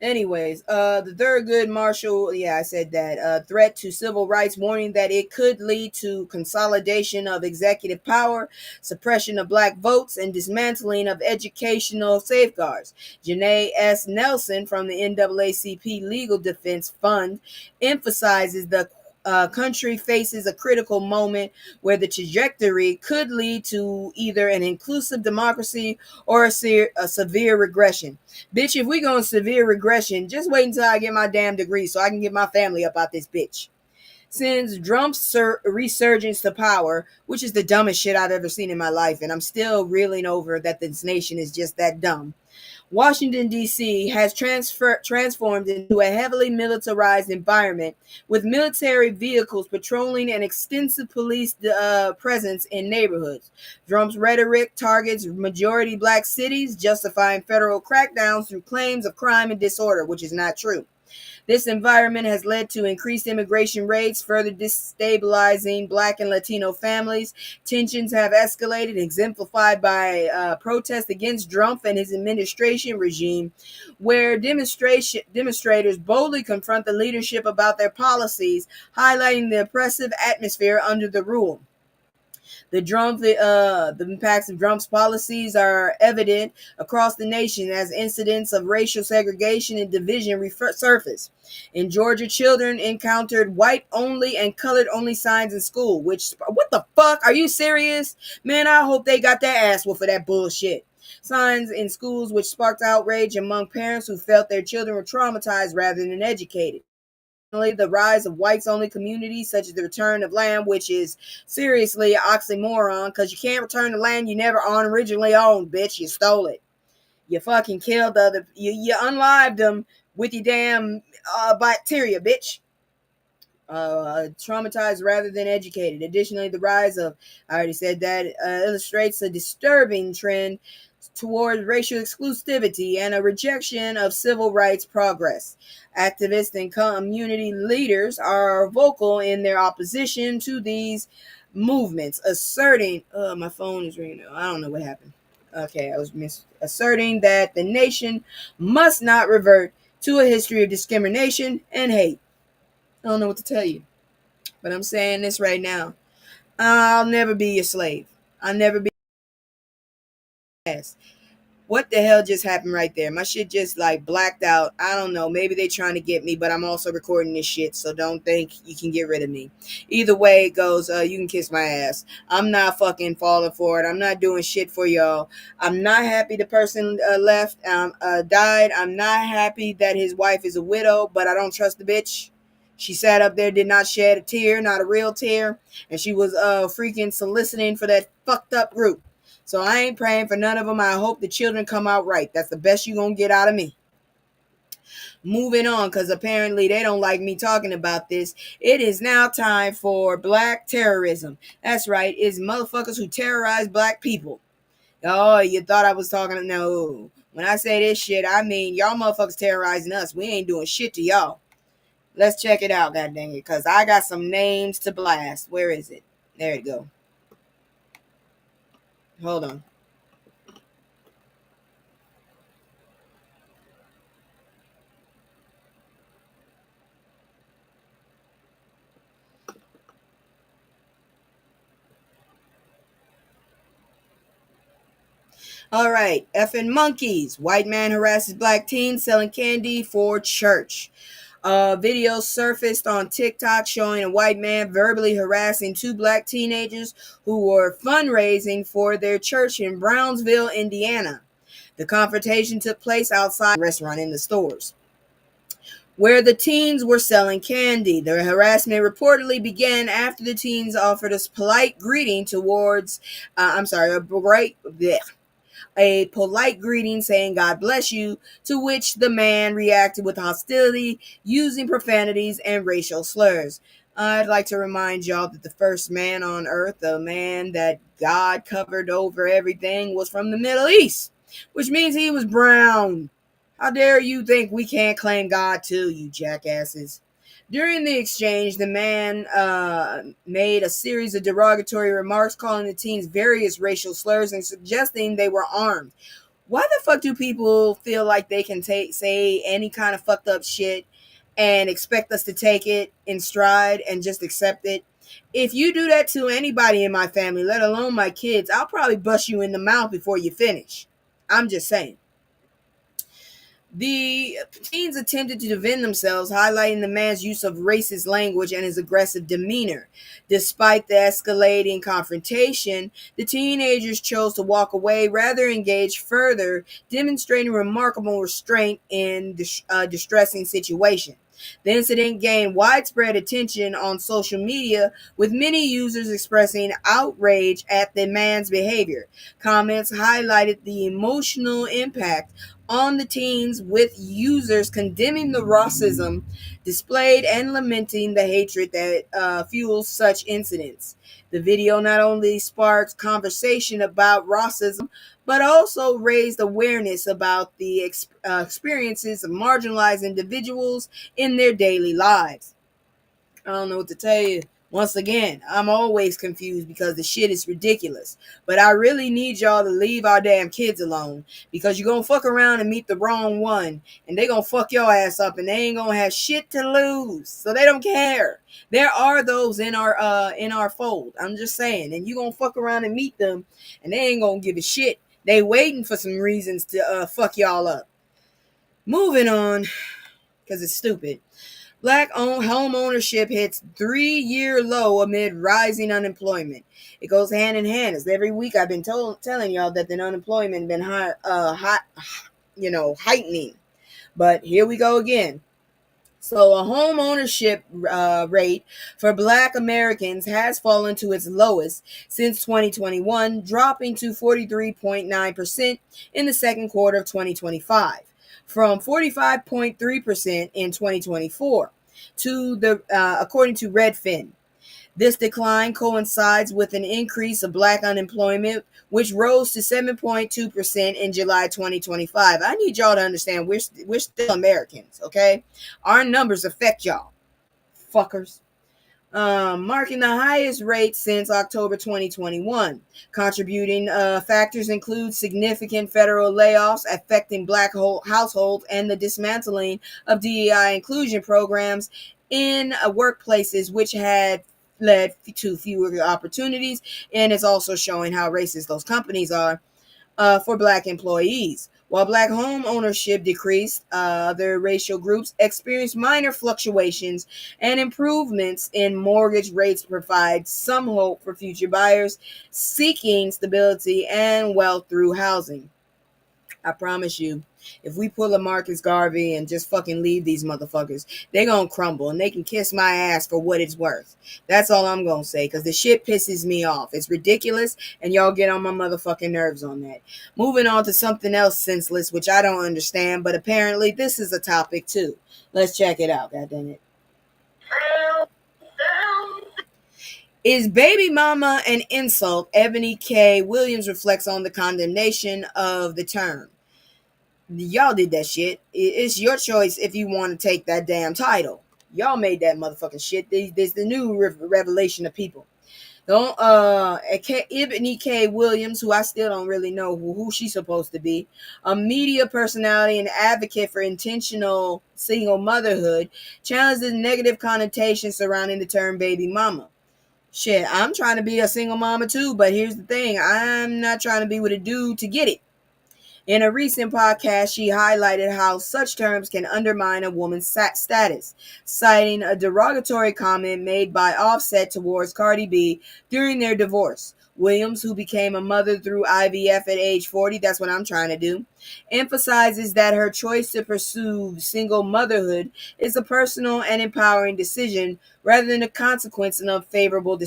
Anyways, the Thurgood Marshall, I said that, threat to civil rights, warning that it could lead to consolidation of executive power, suppression of Black votes, and dismantling of educational safeguards. Janae S. Nelson from the NAACP Legal Defense Fund emphasizes the country faces a critical moment where the trajectory could lead to either an inclusive democracy or a severe regression. Bitch, if we go in severe regression, just wait until I get my damn degree so I can get my family up out this bitch. Since Drumpf's resurgence to power, which is the dumbest shit I've ever seen in my life, and I'm still reeling over that this nation is just that dumb, Washington, D.C. has transformed into a heavily militarized environment with military vehicles patrolling and extensive police presence in neighborhoods. Drumpf's rhetoric targets majority Black cities, justifying federal crackdowns through claims of crime and disorder, which is not true. This environment has led to increased immigration rates, further destabilizing Black and Latino families. Tensions have escalated, exemplified by protests against Drumpf and his administration regime, where demonstrators boldly confront the leadership about their policies, highlighting the oppressive atmosphere under the rule. The impacts of Drumpf's policies are evident across the nation as incidents of racial segregation and division resurface. In Georgia, children encountered white-only and colored-only signs in school, what the fuck? Are you serious? Man, I hope they got that ass whooped for that bullshit. Signs in schools which sparked outrage among parents who felt their children were traumatized rather than educated. The rise of whites-only communities, such as the return of land, which is seriously an oxymoron, because you can't return the land you never originally owned, bitch. You stole it. You fucking killed you unlived them with your damn bacteria, bitch. Traumatized rather than educated. Additionally, the rise of, I already said that, illustrates a disturbing trend towards racial exclusivity and a rejection of civil rights progress. Activists and community leaders are vocal in their opposition to these movements, asserting, my phone is ringing now. I don't know what happened. Okay, I was asserting that the nation must not revert to a history of discrimination and hate. I don't know what to tell you, but I'm saying this right now. I'll never be your slave. I'll never be your ass. What the hell just happened right there? My shit just like blacked out. I don't know. Maybe they trying to get me, but I'm also recording this shit, so don't think you can get rid of me. Either way it goes, you can kiss my ass. I'm not fucking falling for it. I'm not doing shit for y'all. I'm not happy the person died. I'm not happy that his wife is a widow, but I don't trust the bitch. She sat up there, did not shed a tear, not a real tear, and she was freaking soliciting for that fucked up group. So I ain't praying for none of them. I hope the children come out right. That's the best you're going to get out of me. Moving on, because apparently they don't like me talking about this. It is now time for black terrorism. That's right. It's motherfuckers who terrorize black people. Oh, you thought I was talking? No. When I say this shit, I mean y'all motherfuckers terrorizing us. We ain't doing shit to y'all. Let's check it out, god dang it, because I got some names to blast. Where is it? There it go. Hold on. All right, effing monkeys. White man harasses black teen selling candy for church. Video surfaced on TikTok showing a white man verbally harassing two black teenagers who were fundraising for their church in Brownsville, Indiana. The confrontation took place outside a restaurant in the stores, where the teens were selling candy. The harassment reportedly began after the teens offered a polite greeting towards, a polite greeting saying God bless you, to which the man reacted with hostility, using profanities and racial slurs. I'd like to remind y'all that the first man on earth, the man that God covered over everything, was from the Middle East, which means he was brown. How dare you think we can't claim God too, you jackasses? During the exchange, the man made a series of derogatory remarks, calling the teens various racial slurs and suggesting they were armed. Why the fuck do people feel like they can say any kind of fucked up shit and expect us to take it in stride and just accept it? If you do that to anybody in my family, let alone my kids, I'll probably bust you in the mouth before you finish. I'm just saying. The teens attempted to defend themselves, highlighting the man's use of racist language and his aggressive demeanor. Despite the escalating confrontation, the teenagers chose to walk away rather than engage further, demonstrating remarkable restraint in a distressing situation. The incident gained widespread attention on social media, with many users expressing outrage at the man's behavior. Comments highlighted the emotional impact on the teens, with users condemning the racism displayed and lamenting the hatred that fuels such incidents. The video not only sparked conversation about racism, but also raised awareness about the experiences of marginalized individuals in their daily lives. I don't know what to tell you. Once again, I'm always confused because the shit is ridiculous. But I really need y'all to leave our damn kids alone, because you're going to fuck around and meet the wrong one, and they going to fuck your ass up, and they ain't going to have shit to lose. So they don't care. There are those in our fold. I'm just saying. And you going to fuck around and meet them, and they ain't going to give a shit. They waiting for some reasons to fuck y'all up. Moving on, because it's stupid. Black home ownership hits 3-year low amid rising unemployment. It goes hand in hand. As every week I've been telling y'all that the unemployment been heightening. But here we go again. So a home ownership rate for Black Americans has fallen to its lowest since 2021, dropping to 43.9% in the second quarter of 2025. From 45.3% in 2024, according to Redfin. This decline coincides with an increase of Black unemployment, which rose to 7.2% in July 2025. I need y'all to understand we're still Americans, okay? Our numbers affect y'all, fuckers. Marking the highest rate since October 2021. Contributing factors include significant federal layoffs affecting Black households and the dismantling of DEI inclusion programs in workplaces, which had led to fewer opportunities, and it's also showing how racist those companies are for Black employees. While Black home ownership decreased, other racial groups experienced minor fluctuations, and improvements in mortgage rates provide some hope for future buyers seeking stability and wealth through housing. I promise you, if we pull a Marcus Garvey and just fucking leave these motherfuckers, they gonna crumble and they can kiss my ass for what it's worth. That's all I'm gonna say, because the shit pisses me off. It's ridiculous, and y'all get on my motherfucking nerves on that. Moving on to something else senseless, which I don't understand, but apparently this is a topic too. Let's check it out, goddammit. Is baby mama an insult? Ebony K. Williams reflects on the condemnation of the term. Y'all did that shit. It's your choice if you want to take that damn title. Y'all made that motherfucking shit. There's the new revelation of people. Don't Ebony K. Williams, who I still don't really know who she's supposed to be, a media personality and advocate for intentional single motherhood, challenged the negative connotation surrounding the term baby mama. Shit, I'm trying to be a single mama too, but here's the thing. I'm not trying to be with a dude to get it. In a recent podcast, she highlighted how such terms can undermine a woman's status, citing a derogatory comment made by Offset towards Cardi B during their divorce. Williams, who became a mother through IVF at age 40, that's what I'm trying to do, emphasizes that her choice to pursue single motherhood is a personal and empowering decision rather than a consequence of unfavorable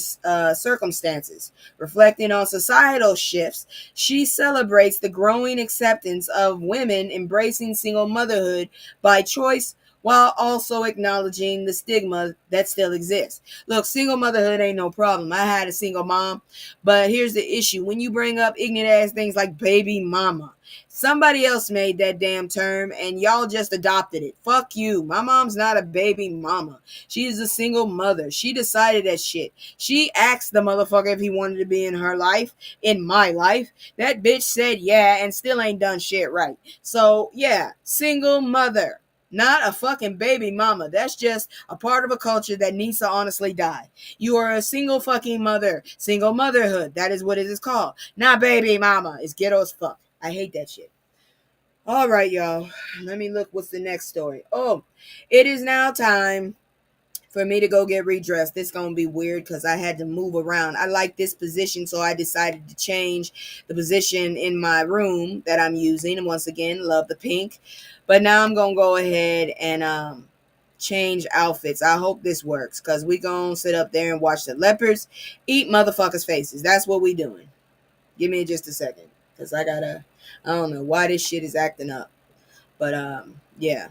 circumstances. Reflecting on societal shifts, she celebrates the growing acceptance of women embracing single motherhood by choice, while also acknowledging the stigma that still exists. Look, single motherhood ain't no problem. I had a single mom, but here's the issue. When you bring up ignorant ass things like baby mama, somebody else made that damn term and y'all just adopted it. Fuck you. My mom's not a baby mama. She is a single mother. She decided that shit. She asked the motherfucker if he wanted to be in her life, in my life. That bitch said yeah and still ain't done shit right. So yeah, single mother. Not a fucking baby mama. That's just a part of a culture that needs to honestly die. You are a single fucking mother. Single motherhood. That is what it is called. Not baby mama. It's ghetto as fuck. I hate that shit. All right, y'all. Let me look. What's the next story? Oh, it is now time for me to go get redressed. This is going to be weird because I had to move around. I like this position, so I decided to change the position in my room that I'm using. And once again, love the pink. But now I'm going to go ahead and change outfits. I hope this works because we going to sit up there and watch the leopards eat motherfuckers' faces. That's what we doing. Give me just a second because I don't know why this shit is acting up. But yeah.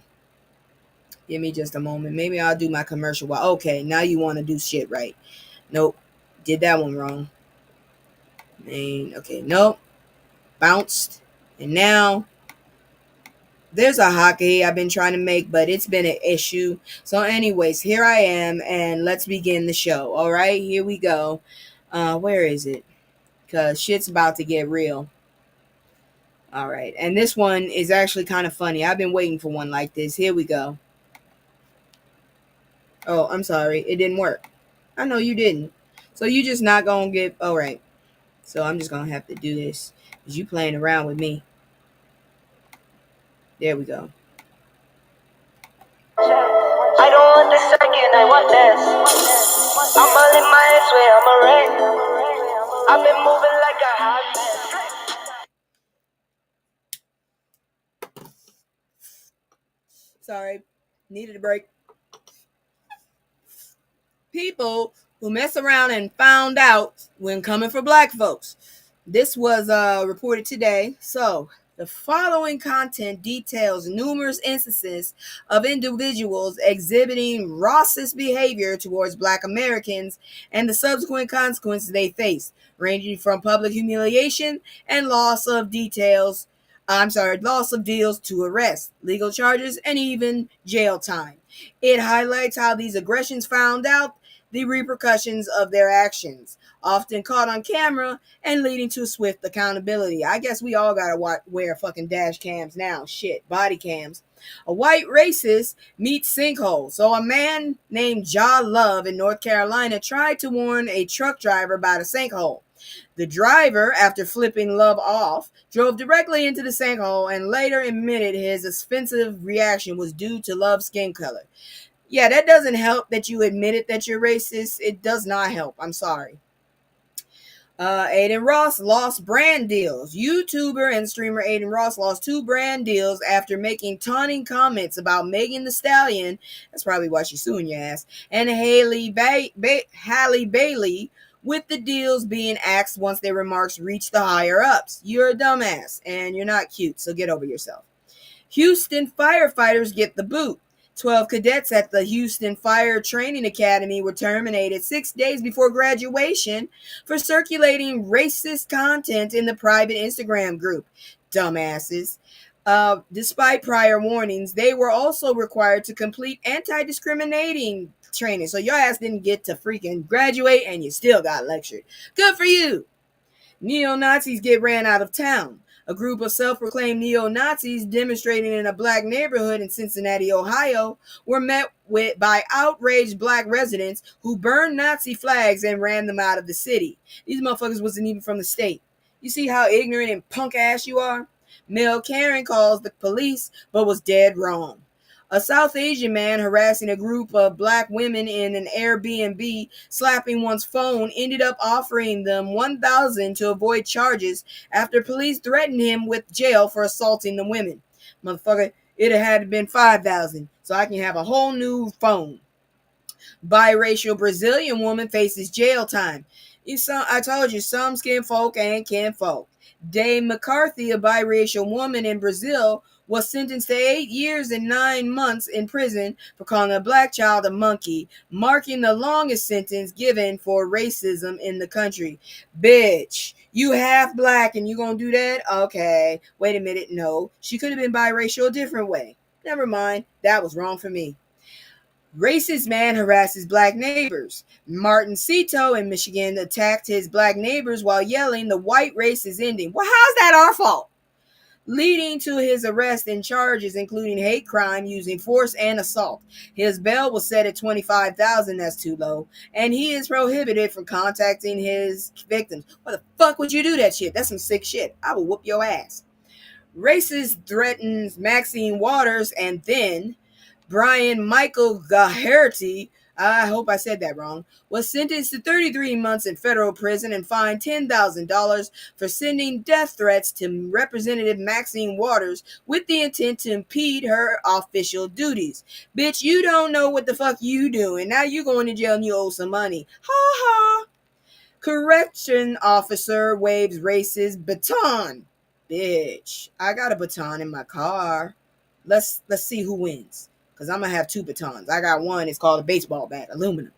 Give me just a moment. Maybe I'll do my commercial. Okay, now you want to do shit right. Nope. Did that one wrong. Okay, nope. Bounced. And now there's a hockey I've been trying to make, but it's been an issue. So anyways, here I am, and let's begin the show. All right, here we go. Where is it? Because shit's about to get real. All right, and this one is actually kind of funny. I've been waiting for one like this. Here we go. Oh, I'm sorry. It didn't work. I know you didn't. So you just not going to get... All right. So I'm just going to have to do this. Because you playing around with me. There we go. I don't want this second, I want this. I'm all in my head, swear I'm a wreck. I've been moving like a hot mess. Sorry. Needed a break. People who mess around and found out when coming for black folks. This was reported today. So the following content details numerous instances of individuals exhibiting racist behavior towards black Americans and the subsequent consequences they face, ranging from public humiliation and loss of deals to arrest, legal charges, and even jail time. It highlights how these aggressions found out the repercussions of their actions, often caught on camera and leading to swift accountability. I guess we all gotta wear fucking dash cams now. Shit, body cams. A white racist meets sinkhole. So a man named Ja Love in North Carolina tried to warn a truck driver about a sinkhole. The driver, after flipping Love off, drove directly into the sinkhole and later admitted his offensive reaction was due to Love's skin color. Yeah, that doesn't help that you admitted that you're racist. It does not help. I'm sorry. Aiden Ross lost brand deals. YouTuber and streamer Aiden Ross lost 2 brand deals after making taunting comments about Megan Thee Stallion. That's probably why she's suing your ass. And Halle Bailey, with the deals being axed once their remarks reached the higher ups. You're a dumbass and you're not cute, so get over yourself. Houston firefighters get the boot. 12 cadets at the Houston Fire Training Academy were terminated 6 days before graduation for circulating racist content in the private Instagram group. Dumbasses. Despite prior warnings, they were also required to complete anti-discriminating training. So your ass didn't get to freaking graduate and you still got lectured. Good for you. Neo-Nazis get ran out of town. A group of self-proclaimed neo-Nazis demonstrating in a black neighborhood in Cincinnati, Ohio, were met by outraged black residents who burned Nazi flags and ran them out of the city. These motherfuckers wasn't even from the state. You see how ignorant and punk ass you are? Mel Karen calls the police, but was dead wrong. A South Asian man harassing a group of black women in an Airbnb, slapping one's phone, ended up offering them $1,000 to avoid charges after police threatened him with jail for assaulting the women. Motherfucker, it had been $5,000 so I can have a whole new phone. Biracial Brazilian woman faces jail time. I told you, some skin folk ain't kin folk. Dame McCarthy, a biracial woman in Brazil, was sentenced to 8 years and 9 months in prison for calling a black child a monkey, marking the longest sentence given for racism in the country. Bitch, you half black and you gonna do that? Okay, wait a minute, no. She could have been biracial a different way. Never mind, that was wrong for me. Racist man harasses black neighbors. Martin Cito in Michigan attacked his black neighbors while yelling, "The white race is ending." Well, how's that our fault? Leading to his arrest and charges including hate crime using force and assault. His bail was set at $25,000, that's too low, and he is prohibited from contacting his victims. Why the fuck would you do that shit? That's some sick shit. I will whoop your ass. Racist threatens Maxine Waters, and then Brian Michael Gaherty, I hope I said that wrong, was sentenced to 33 months in federal prison and fined $10,000 for sending death threats to Representative Maxine Waters with the intent to impede her official duties. Bitch, you don't know what the fuck you doing. Now you going to jail and you owe some money. Ha ha. Correction officer waves racist baton. Bitch, I got a baton in my car. Let's see who wins. Because I'm going to have 2 batons. I got one. It's called a baseball bat, aluminum.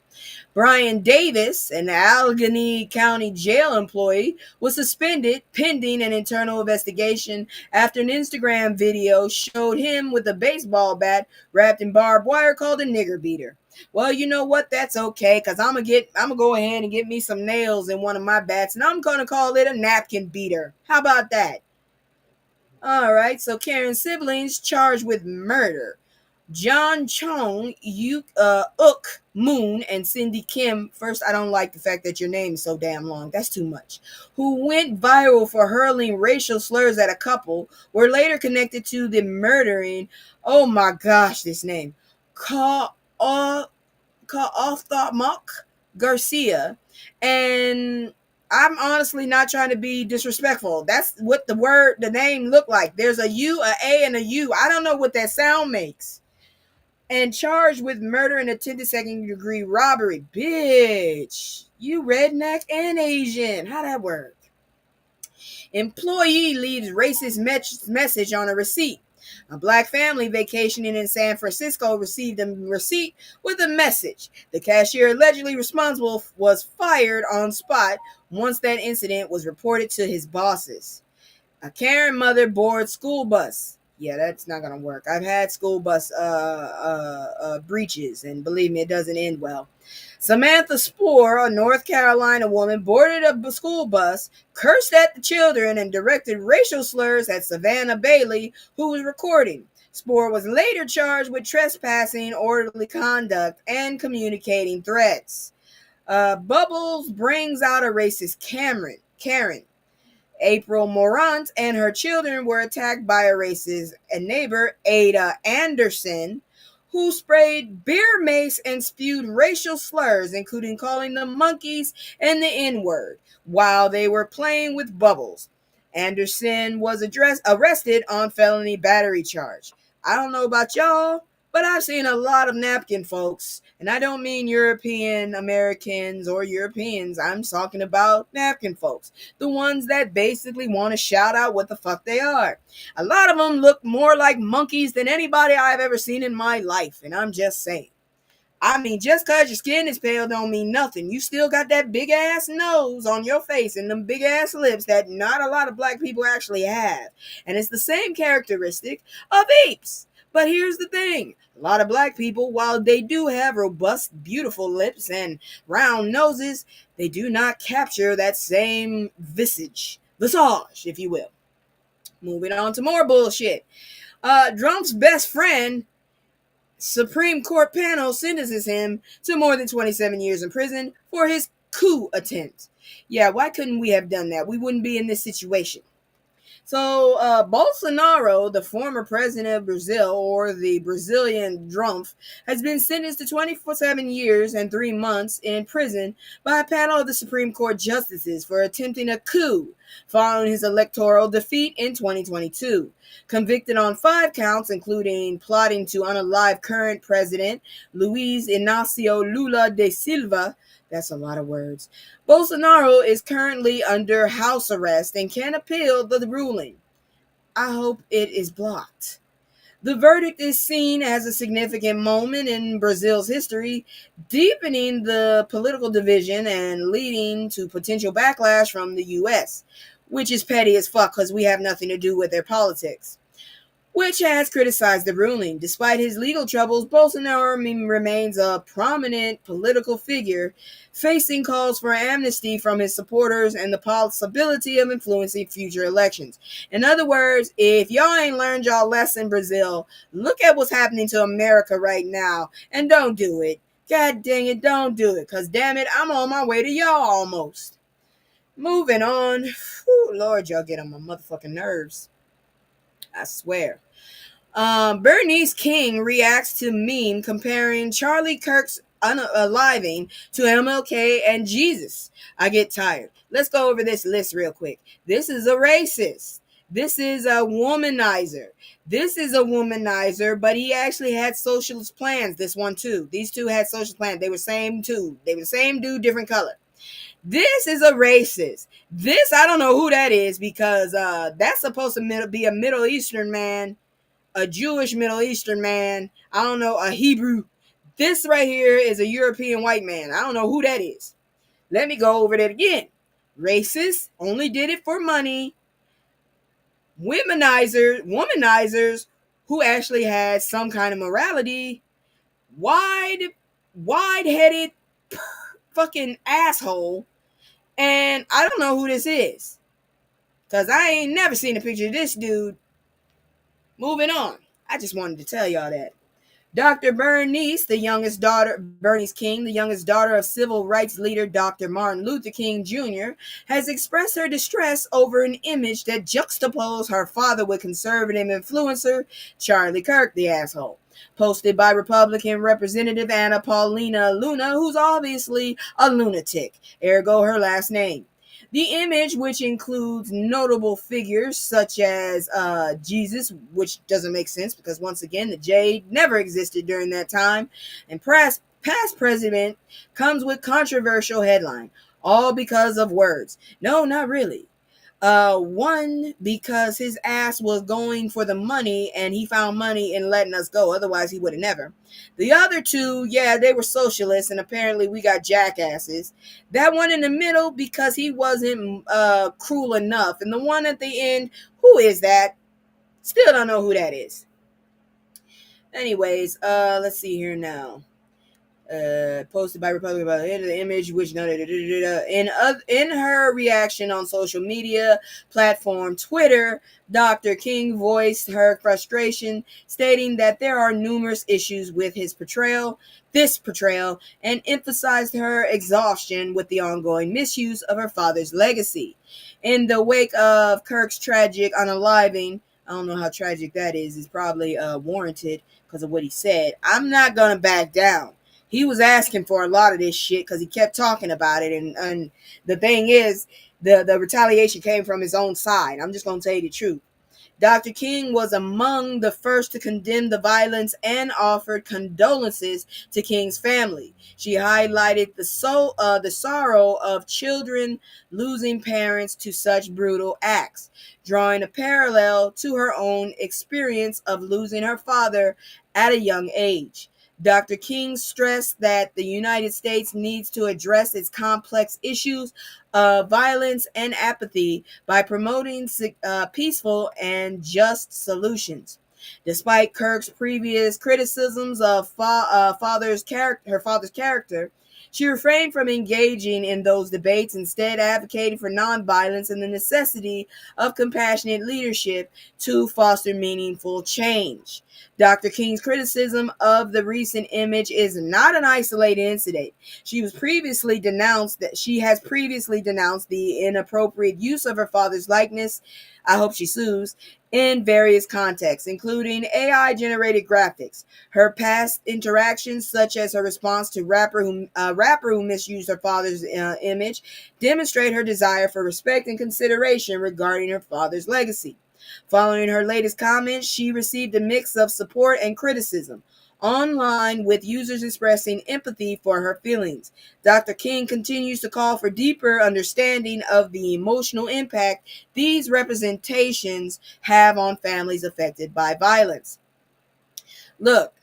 Brian Davis, an Allegheny County jail employee, was suspended pending an internal investigation after an Instagram video showed him with a baseball bat wrapped in barbed wire called a nigger beater. Well, you know what? That's okay, because I'm gonna go ahead and get me some nails in one of my bats, and I'm going to call it a napkin beater. How about that? All right, so Karen's siblings charged with murder. John Chong, Uk Moon, and Cindy Kim. First, I don't like the fact that your name is so damn long. That's too much. Who went viral for hurling racial slurs at a couple, were later connected to the murdering, oh my gosh, this name, Chlöe Garcia. And I'm honestly not trying to be disrespectful. That's what the name looked like. There's a U, a A, and a U. I don't know what that sound makes. And charged with murder and attempted second-degree robbery. Bitch, you redneck and Asian. How'd that work? Employee leaves racist message on a receipt. A black family vacationing in San Francisco received a receipt with a message. The cashier allegedly responsible was fired on spot once that incident was reported to his bosses. A Karen mother boards school bus. Yeah, that's not gonna work. I've had school bus breaches, and believe me, it doesn't end well. Samantha Spoor, a North Carolina woman, boarded a school bus, cursed at the children, and directed racial slurs at Savannah Bailey, who was recording. Spoor was later charged with trespassing, orderly conduct, and communicating threats. Bubbles brings out a racist Karen. April Morant and her children were attacked by a racist neighbor, Ada Anderson, who sprayed beer mace and spewed racial slurs, including calling them monkeys and the N-word, while they were playing with bubbles. Anderson was arrested on felony battery charge. I don't know about y'all, but I've seen a lot of napkin folks, and I don't mean European Americans or Europeans. I'm talking about napkin folks, the ones that basically want to shout out what the fuck they are. A lot of them look more like monkeys than anybody I've ever seen in my life, and I'm just saying. I mean, just because your skin is pale don't mean nothing. You still got that big ass nose on your face and them big ass lips that not a lot of black people actually have. And it's the same characteristic of apes. But here's the thing. A lot of black people, while they do have robust, beautiful lips and round noses, they do not capture that same visage, if you will. Moving on to more bullshit. Drumpf's best friend, Supreme Court panel sentences him to more than 27 years in prison for his coup attempt. Yeah, why couldn't we have done that? We wouldn't be in this situation. So, Bolsonaro, the former president of Brazil, or the Brazilian Drumpf, has been sentenced to 27 years and 3 months in prison by a panel of the Supreme Court justices for attempting a coup following his electoral defeat in 2022. Convicted on 5 counts, including plotting to unalive current president Luiz Inácio Lula da Silva. That's a lot of words. Bolsonaro is currently under house arrest and can appeal the ruling. I hope it is blocked. The verdict is seen as a significant moment in Brazil's history, deepening the political division and leading to potential backlash from the U.S., which is petty as fuck because we have nothing to do with their politics, which has criticized the ruling. Despite his legal troubles, Bolsonaro remains a prominent political figure, facing calls for amnesty from his supporters and the possibility of influencing future elections. In other words, if y'all ain't learned y'all lesson, Brazil, look at what's happening to America right now, and don't do it. God dang it, don't do it, because damn it, I'm on my way to y'all almost. Moving on. Whew, Lord, y'all get on my motherfucking nerves. I swear. Bernice King reacts to meme comparing Charlie Kirk's unaliving to MLK and Jesus. I get tired. Let's go over this list real quick. This is a racist. This is a womanizer. This is a womanizer, but he actually had socialist plans. This one too. These two had socialist plans. They were same two. They were the same dude, different color. This is a racist. This, I don't know who that is because that's supposed to be a Middle Eastern man, a Jewish Middle Eastern man. I don't know, a Hebrew. This right here is a European white man. I don't know who that is. Let me go over that again. Racist, only did it for money. Womanizers who actually had some kind of morality. Wide-headed fucking asshole. And I don't know who this is, because I ain't never seen a picture of this dude. Moving on. I just wanted to tell y'all that. Dr. Bernice King, the youngest daughter of civil rights leader Dr. Martin Luther King Jr., has expressed her distress over an image that juxtaposed her father with conservative influencer Charlie Kirk, the asshole. Posted by Republican Representative Anna Paulina Luna, who's obviously a lunatic, ergo her last name. The image, which includes notable figures such as Jesus, which doesn't make sense because, once again, the J never existed during that time, and past president, comes with controversial headline, all because of words. No, not really. One, because his ass was going for the money and he found money in letting us go. Otherwise, he would have never. The other two, yeah, they were socialists and apparently we got jackasses. That one in the middle, because he wasn't cruel enough. And the one at the end, who is that? Still don't know who that is. Anyways, let's see here now. Posted by Republican about the image, which in her reaction on social media platform Twitter, Dr. King voiced her frustration, stating that there are numerous issues with this portrayal, and emphasized her exhaustion with the ongoing misuse of her father's legacy. In the wake of Kirk's tragic unaliving, I don't know how tragic that is. It's probably warranted because of what he said. I'm not going to back down. He was asking for a lot of this shit because he kept talking about it. And the thing is, the retaliation came from his own side. I'm just going to tell you the truth. Dr. King was among the first to condemn the violence and offered condolences to King's family. She highlighted the sorrow of children losing parents to such brutal acts, drawing a parallel to her own experience of losing her father at a young age. Dr. King stressed that the United States needs to address its complex issues of violence and apathy by promoting peaceful and just solutions. Despite Kirk's previous criticisms of her father's character, she refrained from engaging in those debates, instead advocating for nonviolence and the necessity of compassionate leadership to foster meaningful change. Dr. King's criticism of the recent image is not an isolated incident. She has previously denounced the inappropriate use of her father's likeness. I hope she sues in various contexts, including AI-generated graphics. Her past interactions, such as her response to rapper who misused her father's image, demonstrate her desire for respect and consideration regarding her father's legacy. Following her latest comments, she received a mix of support and criticism online, with users expressing empathy for her feelings. Dr. King continues to call for deeper understanding of the emotional impact these representations have on families affected by violence. Look,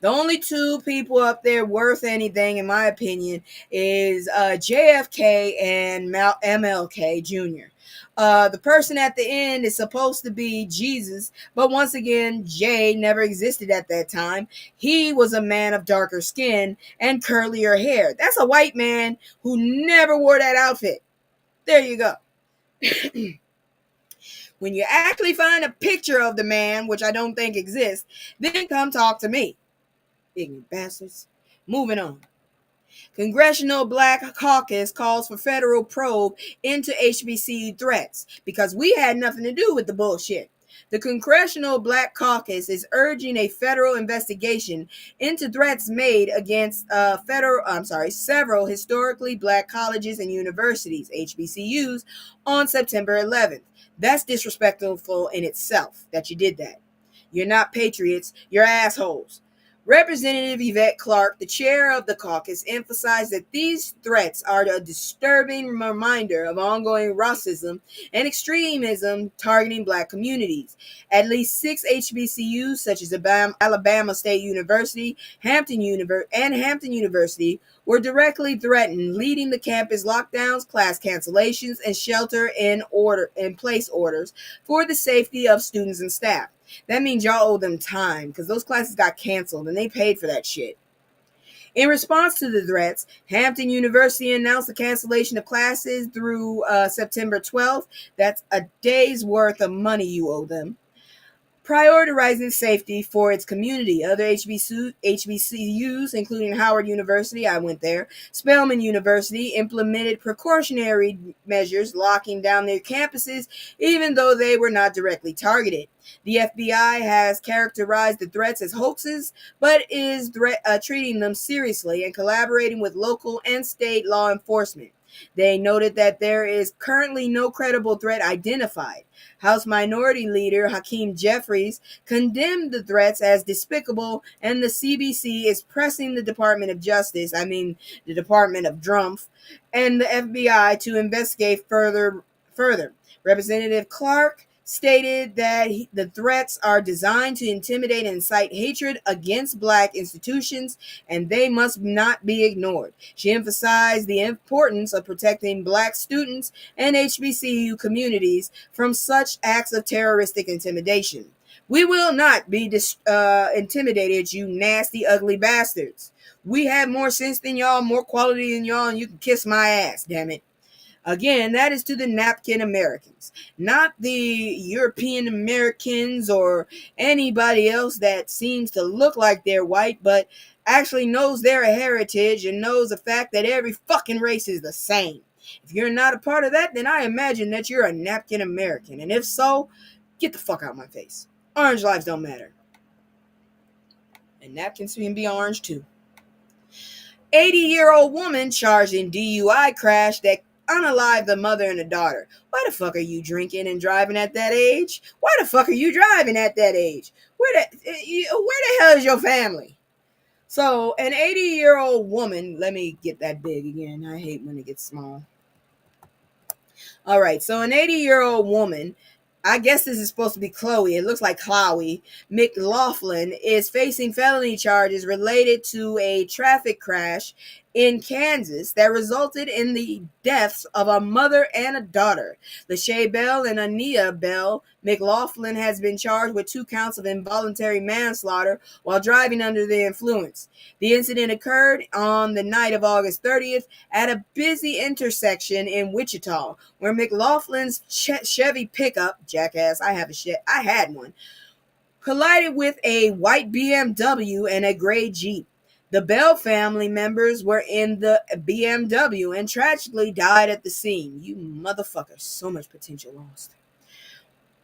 the only two people up there worth anything, in my opinion, is JFK and MLK Jr. The person at the end is supposed to be Jesus, but once again, Jay never existed at that time. He was a man of darker skin and curlier hair. That's a white man who never wore that outfit. There you go. When you actually find a picture of the man, which I don't think exists, then come talk to me. Ignorant bastards. Moving on. Congressional Black Caucus calls for federal probe into HBCU threats because we had nothing to do with the bullshit. The Congressional Black Caucus is urging a federal investigation into threats made against several historically black colleges and universities, HBCUs, on September 11th. That's disrespectful in itself that you did that. You're not patriots, you're assholes. Representative Yvette Clarke, the chair of the caucus, emphasized that these threats are a disturbing reminder of ongoing racism and extremism targeting black communities. At least 6 HBCUs, such as Alabama State University, Hampton University, were directly threatened, leading to campus lockdowns, class cancellations, and shelter-in-place orders for the safety of students and staff. That means y'all owe them time because those classes got canceled and they paid for that shit. In response to the threats, Hampton University announced the cancellation of classes through September 12th. That's a day's worth of money you owe them. Prioritizing safety for its community. Other HBCUs, including Howard University, I went there, Spelman University, implemented precautionary measures, locking down their campuses, even though they were not directly targeted. The FBI has characterized the threats as hoaxes, but is treating them seriously and collaborating with local and state law enforcement. They noted that there is currently no credible threat identified. House Minority Leader Hakeem Jeffries condemned the threats as despicable, and the CBC is pressing the Department of the Department of Drumpf, and the FBI to investigate further. Representative Clarke stated that the threats are designed to intimidate and incite hatred against black institutions, and they must not be ignored. She emphasized the importance of protecting black students and HBCU communities from such acts of terroristic intimidation. We will not be intimidated, you nasty, ugly bastards. We have more sense than y'all, more quality than y'all, and you can kiss my ass, damn it. Again, that is to the napkin Americans, not the European Americans or anybody else that seems to look like they're white, but actually knows their heritage and knows the fact that every fucking race is the same. If you're not a part of that, then I imagine that you're a napkin American. And if so, Get the fuck out of my face. Orange lives don't matter. And napkins can be orange too. 80-year-old woman charged in DUI crash that unalived the mother and the daughter. Why the fuck are you drinking and driving at that age? Why the fuck are you driving at that age? Where the hell is your family? So, an 80-year-old woman, let me get that big again. I hate when it gets small. All right, so an 80-year-old woman, I guess this is supposed to be Chlöe. It looks like Chlöe McLaughlin is facing felony charges related to a traffic crash in Kansas that resulted in the deaths of a mother and a daughter. Lachey Bell and Ania Bell McLaughlin has been charged with 2 counts of involuntary manslaughter while driving under the influence. The incident occurred on the night of August 30th at a busy intersection in Wichita, where McLaughlin's Chevy pickup, jackass, I had one, collided with a white BMW and a gray Jeep. The Bell family members were in the BMW and tragically died at the scene. You motherfuckers, so much potential lost.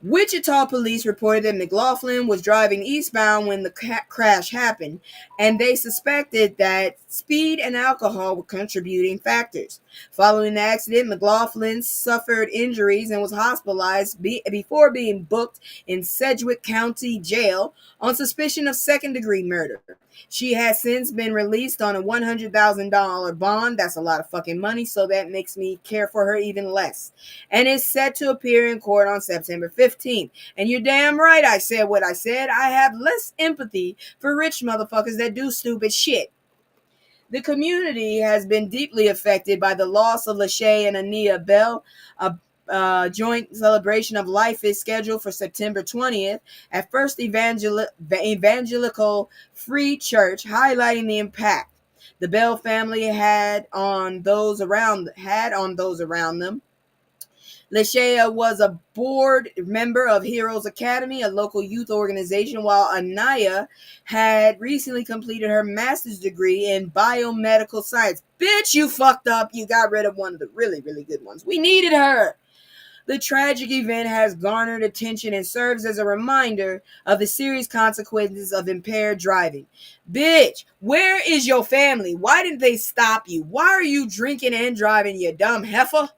Wichita police reported that McLaughlin was driving eastbound when the crash happened, and they suspected that speed and alcohol were contributing factors. Following the accident, McLaughlin suffered injuries and was hospitalized before being booked in Sedgwick County Jail on suspicion of second-degree murder. She has since been released on a $100,000 bond. That's a lot of fucking money, so that makes me care for her even less. And is set to appear in court on September 15th. And you're damn right I said what I said. I have less empathy for rich motherfuckers that do stupid shit. The community has been deeply affected by the loss of Lachey and Ania Bell. A joint celebration of life is scheduled for September 20th at First Evangelical Free Church, highlighting the impact the Bell family had on those around them. Lachey was a board member of Heroes Academy, a local youth organization, while Ania had recently completed her master's degree in biomedical science. Bitch, you fucked up. You got rid of one of the really, really good ones. We needed her. The tragic event has garnered attention and serves as a reminder of the serious consequences of impaired driving. Bitch, where is your family? Why didn't they stop you? Why are you drinking and driving, you dumb heifer?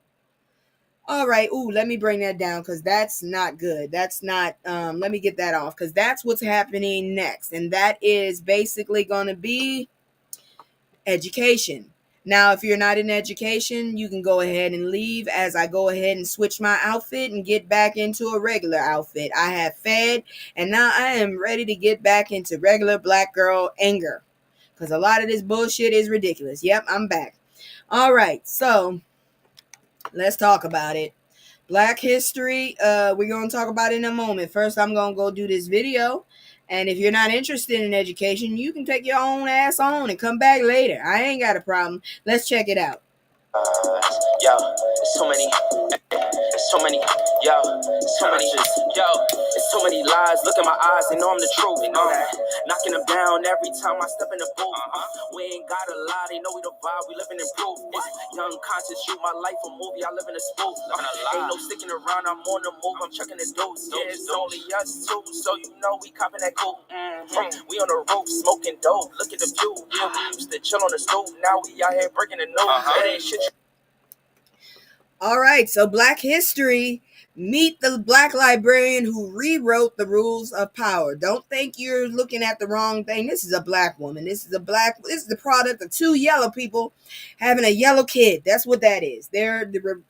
All right, let me bring that down because that's not good. That's not, let me get that off because that's what's happening next. And that is basically going to be education. Now, if you're not in education, you can go ahead and leave as I go ahead and switch my outfit and get back into a regular outfit. I have fed, and now I am ready to get back into regular black girl anger because a lot of this bullshit is ridiculous. Yep, I'm back. All right, so let's talk about it. Black history, we're going to talk about it in a moment. First, I'm going to go do this video. And if you're not interested in education, you can take your own ass on and come back later. I ain't got a problem. Let's check it out. Yo, it's so many, it's so many, yo, it's so many, yo, it's so many lies. Look in my eyes, they know I'm the truth. They know that. Knocking them down every time I step in the booth. We ain't gotta lie, they know we the vibe, we living in proof. Young conscious, shoot my life a movie, I live in a spoof. Ain't no sticking around, I'm on the move, I'm checking the dudes. Yeah, it's only us two, so you know we copping that cool. We on the roof, smoking dope, look at the view. Yeah, we used to chill on the stoop, now we out here breaking the news. It ain't shit. All right, so Black history. Meet the Black librarian who rewrote the rules of power. Don't think you're looking at the wrong thing. This is a black woman. This is the product of 2 yellow people having a yellow kid. That's what that is.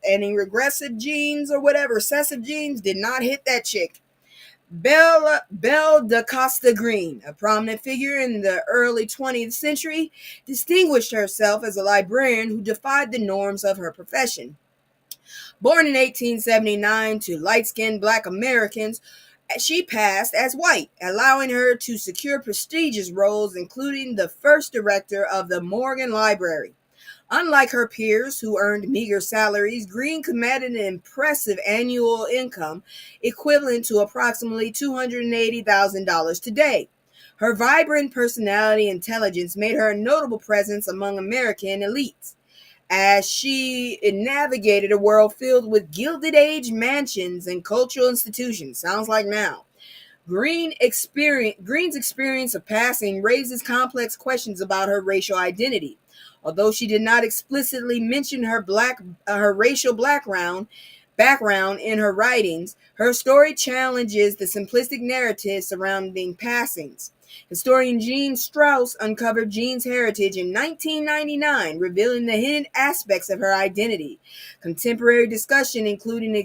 Any regressive genes or whatever, recessive genes did not hit that chick. Belle DaCosta Green, a prominent figure in the early 20th century, distinguished herself as a librarian who defied the norms of her profession. Born in 1879 to light-skinned Black Americans, she passed as white, allowing her to secure prestigious roles, including the first director of the Morgan Library. Unlike her peers who earned meager salaries, Green commanded an impressive annual income equivalent to approximately $280,000 today. Her vibrant personality and intelligence made her a notable presence among American elites. as she navigated a world filled with Gilded Age mansions and cultural institutions. Sounds like now. Green's experience of passing raises complex questions about her racial identity. Although she did not explicitly mention her racial background in her writings, her story challenges the simplistic narrative surrounding passings. Historian Gene Strauss uncovered Jean's heritage in 1999, revealing the hidden aspects of her identity. Contemporary discussion, including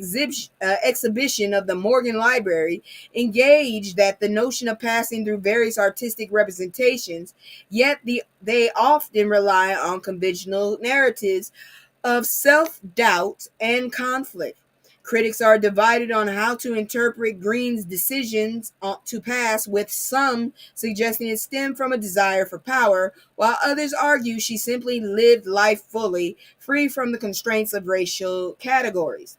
exhibition of the Morgan Library, engaged that the notion of passing through various artistic representations, yet they often rely on conventional narratives of self-doubt and conflict. Critics are divided on how to interpret Green's decisions to pass, with some suggesting it stemmed from a desire for power, while others argue she simply lived life fully, free from the constraints of racial categories.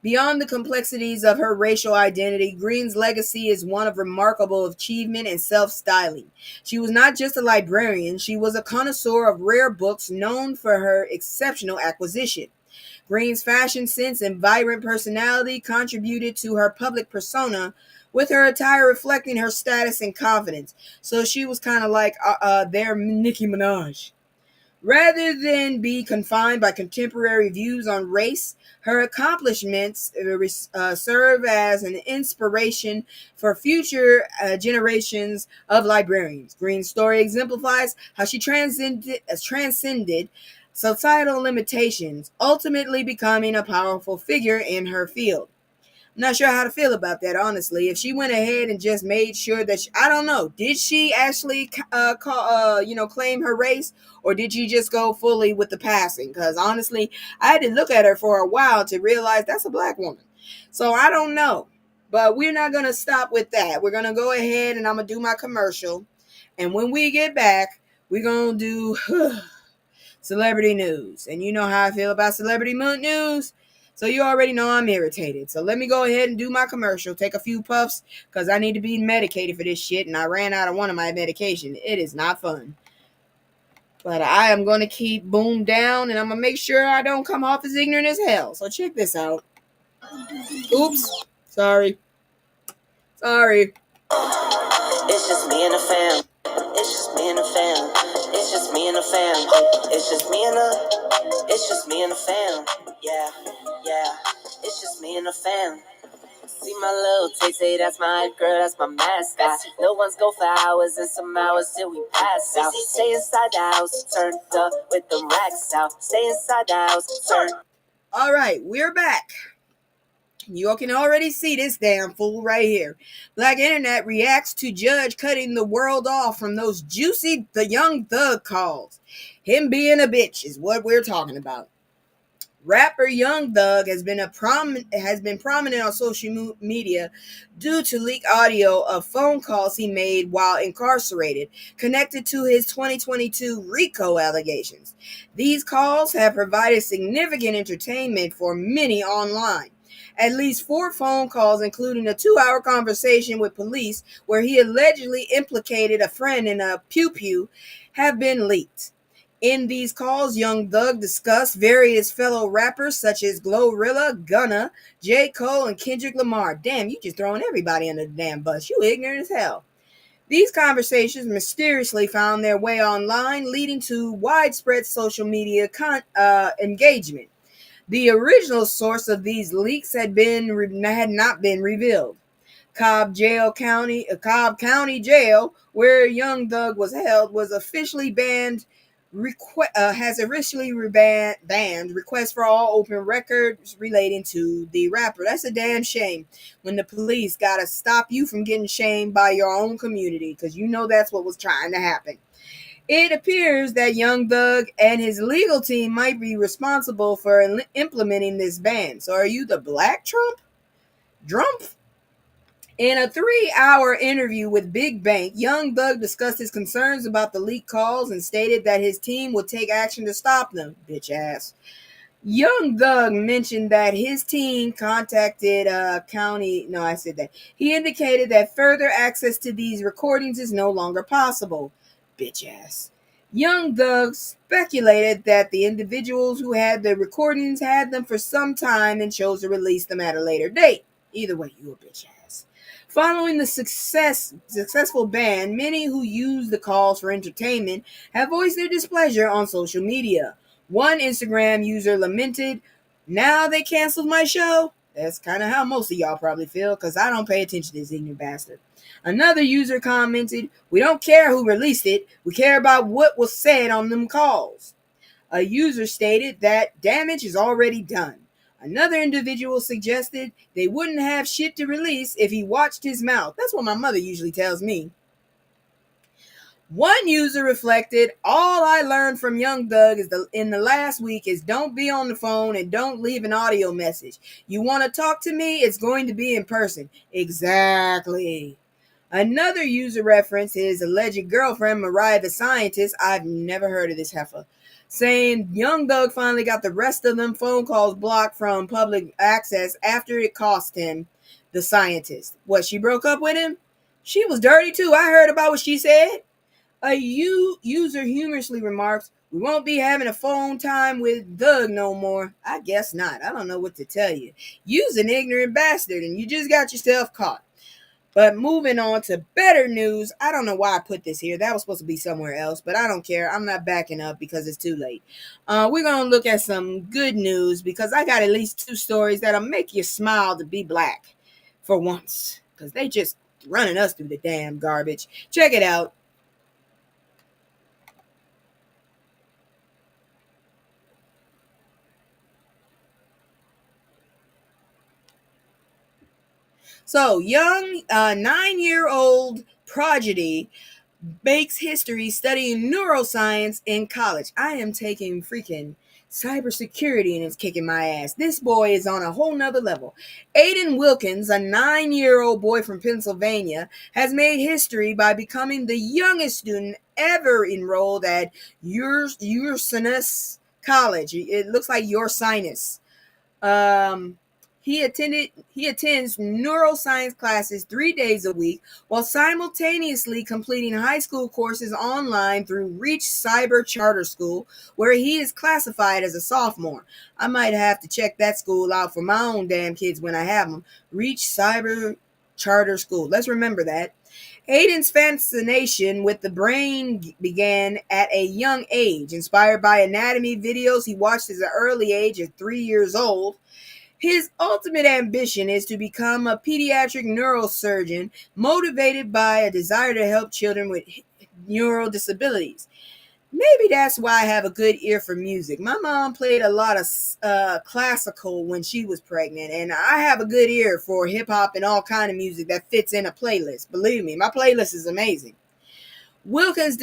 Beyond the complexities of her racial identity, Green's legacy is one of remarkable achievement and self-styling. She was not just a librarian, she was a connoisseur of rare books known for her exceptional acquisition. Green's fashion sense and vibrant personality contributed to her public persona, with her attire reflecting her status and confidence. So she was kind of like their Nicki Minaj. Rather than be confined by contemporary views on race, her accomplishments serve as an inspiration for future generations of librarians. Green's story exemplifies how she transcended societal limitations, ultimately becoming a powerful figure in her field. I'm not sure how to feel about that, honestly. If she went ahead and just made sure that I don't know, did she actually claim her race, or did she just go fully with the passing? Because honestly, I had to look at her for a while to realize that's a black woman. So I don't know, but we're not gonna stop with that. We're gonna go ahead and I'm gonna do my commercial, and when we get back, we're gonna do celebrity news. And you know how I feel about celebrity news. So you already know I'm irritated. So let me go ahead and do my commercial. Take a few puffs because I need to be medicated for this shit. And I ran out of one of my medication. It is not fun. But I am going to keep boom down. And I'm going to make sure I don't come off as ignorant as hell. So check this out. Oops. Sorry. It's just me and the fam. It's just me and the fam. It's just me and the fam. It's just me and the fam. Yeah. It's just me and the fam. See my little Tay-Tay, that's my girl, that's my mascot. Little ones go for hours and some hours till we pass out. Stay inside the house, turned up with the racks out. Stay inside the house, All right, we're back. You all can already see this damn fool right here. Black Internet reacts to judge cutting the world off from those juicy the Young Thug calls. Him being a bitch is what we're talking about. Rapper Young Thug has been prominent on social media due to leaked audio of phone calls he made while incarcerated, connected to his 2022 RICO allegations. These calls have provided significant entertainment for many online. At least 4 phone calls, including a 2-hour conversation with police where he allegedly implicated a friend in a pew-pew, have been leaked. In these calls, Young Thug discussed various fellow rappers such as Glorilla, Gunna, J. Cole, and Kendrick Lamar. Damn, you just throwing everybody under the damn bus. You ignorant as hell. These conversations mysteriously found their way online, leading to widespread social media engagement. The original source of these leaks had not been revealed. Cobb County Jail, where Young Thug was held, was officially banned. Has officially banned requests for all open records relating to the rapper. That's a damn shame when the police gotta stop you from getting shamed by your own community, because you know that's what was trying to happen. It appears that Young Thug and his legal team might be responsible for implementing this ban. So are you the Black Trump? Drumpf? In a 3-hour interview with Big Bank, Young Thug discussed his concerns about the leaked calls and stated that his team would take action to stop them, bitch ass. Young Thug mentioned that his team contacted He indicated that further access to these recordings is no longer possible. Bitch ass. Young Thug speculated that the individuals who had the recordings had them for some time and chose to release them at a later date. Either way, you a bitch ass. Following the successful ban, many who use the calls for entertainment have voiced their displeasure on social media. One Instagram user lamented, "Now they canceled my show." That's kind of how most of y'all probably feel, because I don't pay attention to this ignorant bastard. Another user commented, "We don't care who released it. We care about what was said on them calls." A user stated that damage is already done. Another individual suggested they wouldn't have shit to release if he watched his mouth. That's what my mother usually tells me. One user reflected, "All I learned from Young Thug in the last week is don't be on the phone and don't leave an audio message. You want to talk to me? It's going to be in person." Exactly. Another user referenced his alleged girlfriend, Mariah the Scientist. I've never heard of this heifer. Saying Young Thug finally got the rest of them phone calls blocked from public access after it cost him the scientist. What, she broke up with him? She was dirty too. I heard about what she said. A user humorously remarks, "We won't be having a phone time with Thug no more." I guess not. I don't know what to tell you. You's an ignorant bastard and you just got yourself caught. But moving on to better news, I don't know why I put this here. That was supposed to be somewhere else, but I don't care. I'm not backing up because it's too late. We're going to look at some good news because I got at least 2 stories that'll make you smile to be black for once, because they just running us through the damn garbage. Check it out. So, young 9-year-old prodigy makes history studying neuroscience in college. I am taking freaking cybersecurity and it's kicking my ass. This boy is on a whole nother level. Aiden Wilkins, a 9-year-old boy from Pennsylvania, has made history by becoming the youngest student ever enrolled at Ursinus College. It looks like your sinus. He attends neuroscience classes 3 days a week while simultaneously completing high school courses online through Reach Cyber Charter School, where he is classified as a sophomore. I might have to check that school out for my own damn kids when I have them. Reach Cyber Charter School. Let's remember that. Aiden's fascination with the brain began at a young age. Inspired by anatomy videos he watched at an early age of 3 years old, his ultimate ambition is to become a pediatric neurosurgeon, motivated by a desire to help children with neural disabilities. Maybe that's why I have a good ear for music. My mom played a lot of classical when she was pregnant, and I have a good ear for hip-hop and all kind of music that fits in a playlist. Believe me, my playlist is amazing. Wilkins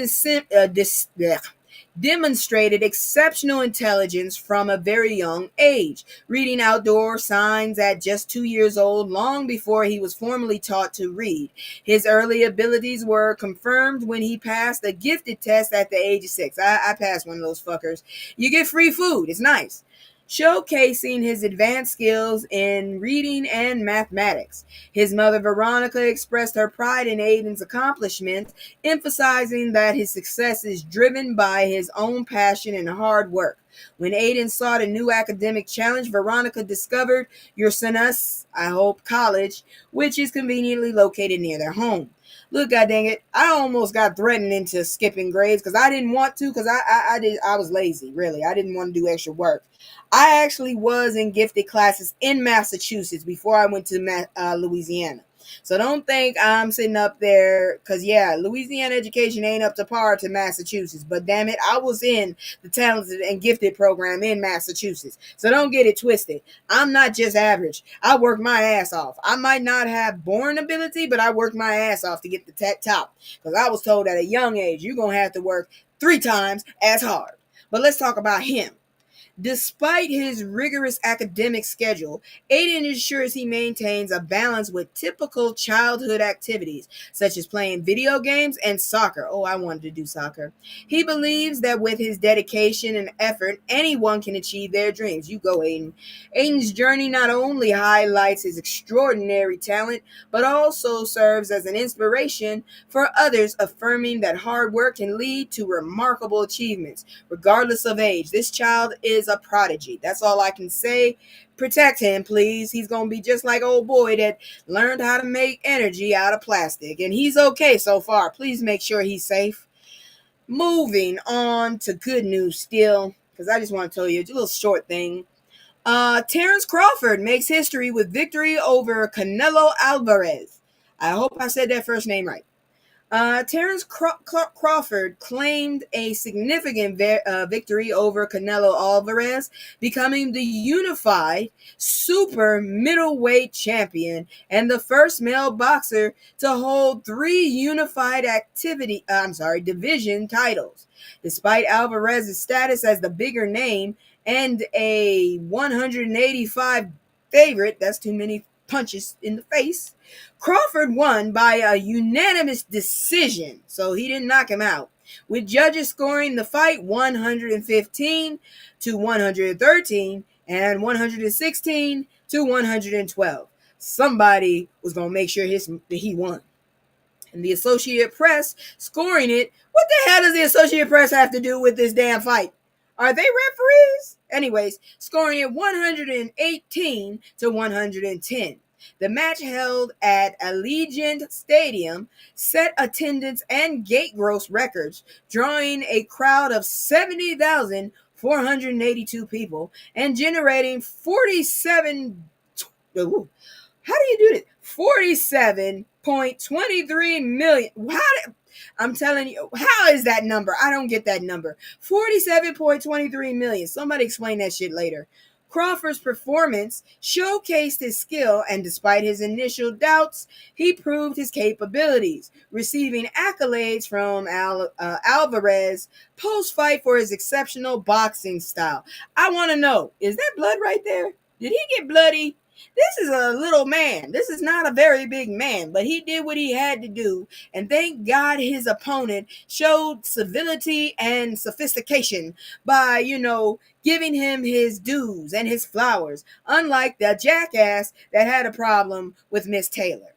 demonstrated exceptional intelligence from a very young age, reading outdoor signs at just 2 years old, long before he was formally taught to read. His early abilities were confirmed when he passed a gifted test at the age of 6. I passed one of those fuckers. You get free food. It's nice. Showcasing his advanced skills in reading and mathematics. His mother, Veronica, expressed her pride in Aiden's accomplishments, emphasizing that his success is driven by his own passion and hard work. When Aiden sought a new academic challenge, Veronica discovered Ursinus, College, which is conveniently located near their home. Look, god dang it, I almost got threatened into skipping grades because I didn't want to, because I was lazy, really. I didn't want to do extra work. I actually was in gifted classes in Massachusetts before I went to Louisiana. So don't think I'm sitting up there, because yeah, Louisiana education ain't up to par to Massachusetts. But damn it, I was in the talented and gifted program in Massachusetts. So don't get it twisted. I'm not just average. I worked my ass off. I might not have born ability, but I worked my ass off to get the top. Because I was told at a young age, you're going to have to work 3 times as hard. But let's talk about him. Despite his rigorous academic schedule, Aiden ensures he maintains a balance with typical childhood activities, such as playing video games and soccer. Oh, I wanted to do soccer. He believes that with his dedication and effort, anyone can achieve their dreams. You go, Aiden. Aiden's journey not only highlights his extraordinary talent, but also serves as an inspiration for others, affirming that hard work can lead to remarkable achievements, regardless of age. This child is a prodigy. That's all I can say. Protect him, please. He's going to be just like old boy that learned how to make energy out of plastic. And he's okay so far. Please make sure he's safe. Moving on to good news still, because I just want to tell you a little short thing. Terrence Crawford makes history with victory over Canelo Alvarez. I hope I said that first name right. Terrence Crawford claimed a significant victory over Canelo Alvarez, becoming the unified super middleweight champion and the first male boxer to hold 3 unified division titles. Despite Alvarez's status as the bigger name and a 185 favorite, that's too many punches in the face, Crawford won by a unanimous decision, so he didn't knock him out, with judges scoring the fight 115 to 113 and 116 to 112. Somebody was going to make sure he won. And the Associated Press scoring it. What the hell does the Associated Press have to do with this damn fight? Are they referees? Anyways, scoring it 118 to 110. The match, held at Allegiant Stadium, set attendance and gate gross records, drawing a crowd of 70,482 people and generating 47. How do you do this? 47.23 million. I'm telling you, how is that number? I don't get that number. 47.23 million. Somebody explain that shit later. Crawford's performance showcased his skill, and despite his initial doubts, he proved his capabilities, receiving accolades from Alvarez post-fight for his exceptional boxing style. I want to know, is that blood right there? Did he get bloody? This is a little man. This is not a very big man, but he did what he had to do. And thank God his opponent showed civility and sophistication by, giving him his dues and his flowers, unlike the jackass that had a problem with Miss Taylor.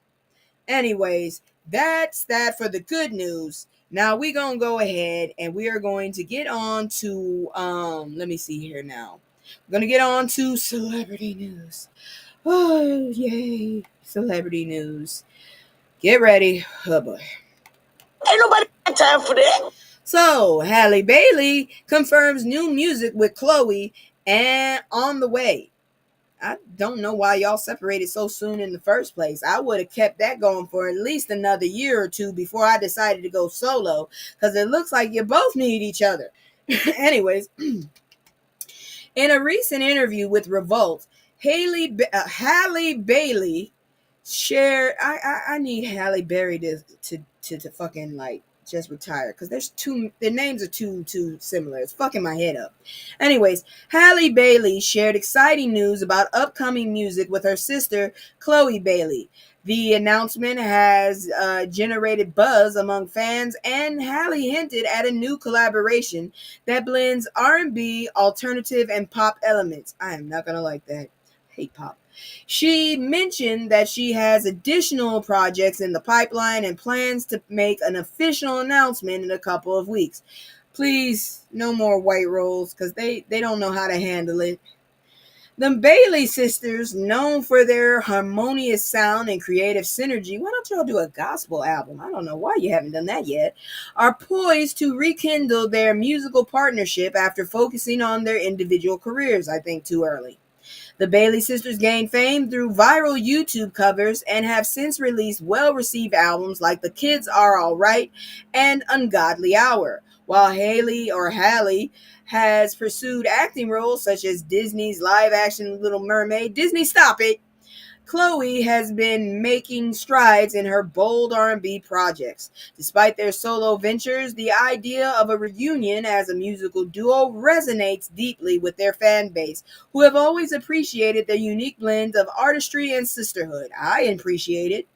Anyways, that's that for the good news. Now we're going to go ahead and we are going to get on to, let me see here now. We're going to get on to celebrity news. Oh, yay. Celebrity news. Get ready. Oh, boy. Ain't nobody got time for that. So, Halle Bailey confirms new music with Chlöe and On the Way. I don't know why y'all separated so soon in the first place. I would have kept that going for at least another year or two before I decided to go solo, because it looks like you both need each other. Anyways, in a recent interview with Revolt, Halle Bailey shared. I need Halle Berry to fucking just retire, because their names are too similar. It's fucking my head up. Anyways, Halle Bailey shared exciting news about upcoming music with her sister Chlöe Bailey. The announcement has generated buzz among fans, and Halle hinted at a new collaboration that blends R&B, alternative, and pop elements. I am not gonna like that. Hate pop. She mentioned that she has additional projects in the pipeline and plans to make an official announcement in a couple of weeks. Please, no more white rolls, because they don't know how to handle it. The Bailey sisters, known for their harmonious sound and creative synergy — why don't y'all do a gospel album? I don't know why you haven't done that yet — are poised to rekindle their musical partnership after focusing on their individual careers. I think too early. The Bailey sisters gained fame through viral YouTube covers and have since released well-received albums like The Kids Are Alright and Ungodly Hour, while Halle has pursued acting roles such as Disney's live-action Little Mermaid. Disney, stop it! Chlöe has been making strides in her bold R&B projects. Despite their solo ventures, the idea of a reunion as a musical duo resonates deeply with their fan base, who have always appreciated their unique blend of artistry and sisterhood. I appreciate it.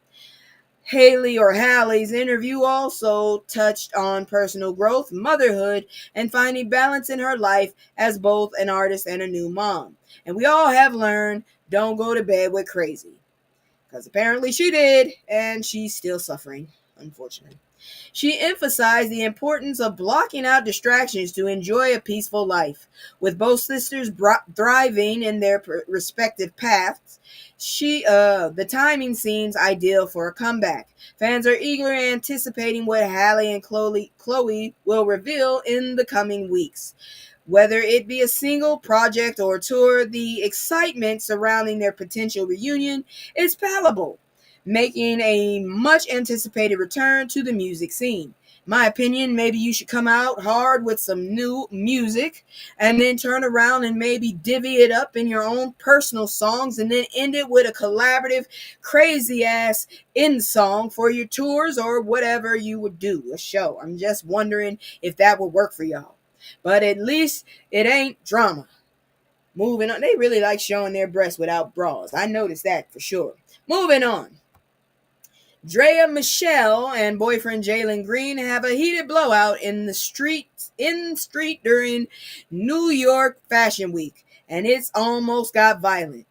Halle's interview also touched on personal growth, motherhood, and finding balance in her life as both an artist and a new mom. And we all have learned, don't go to bed with crazy. Because apparently she did, and she's still suffering, unfortunately. She emphasized the importance of blocking out distractions to enjoy a peaceful life. With both sisters thriving in their respective paths, the timing seems ideal for a comeback. Fans are eagerly anticipating what Halle and Chlöe will reveal in the coming weeks. Whether it be a single project or tour, the excitement surrounding their potential reunion is palpable, making a much anticipated return to the music scene. My opinion, maybe you should come out hard with some new music and then turn around and maybe divvy it up in your own personal songs and then end it with a collaborative, crazy ass end song for your tours or whatever you would do, a show. I'm just wondering if that would work for y'all. But at least it ain't drama. Moving on. They really like showing their breasts without bras. I noticed that for sure. Moving on. Draya Michele and boyfriend Jalen Green have a heated blowout in the street during New York Fashion Week, and it's almost got violent.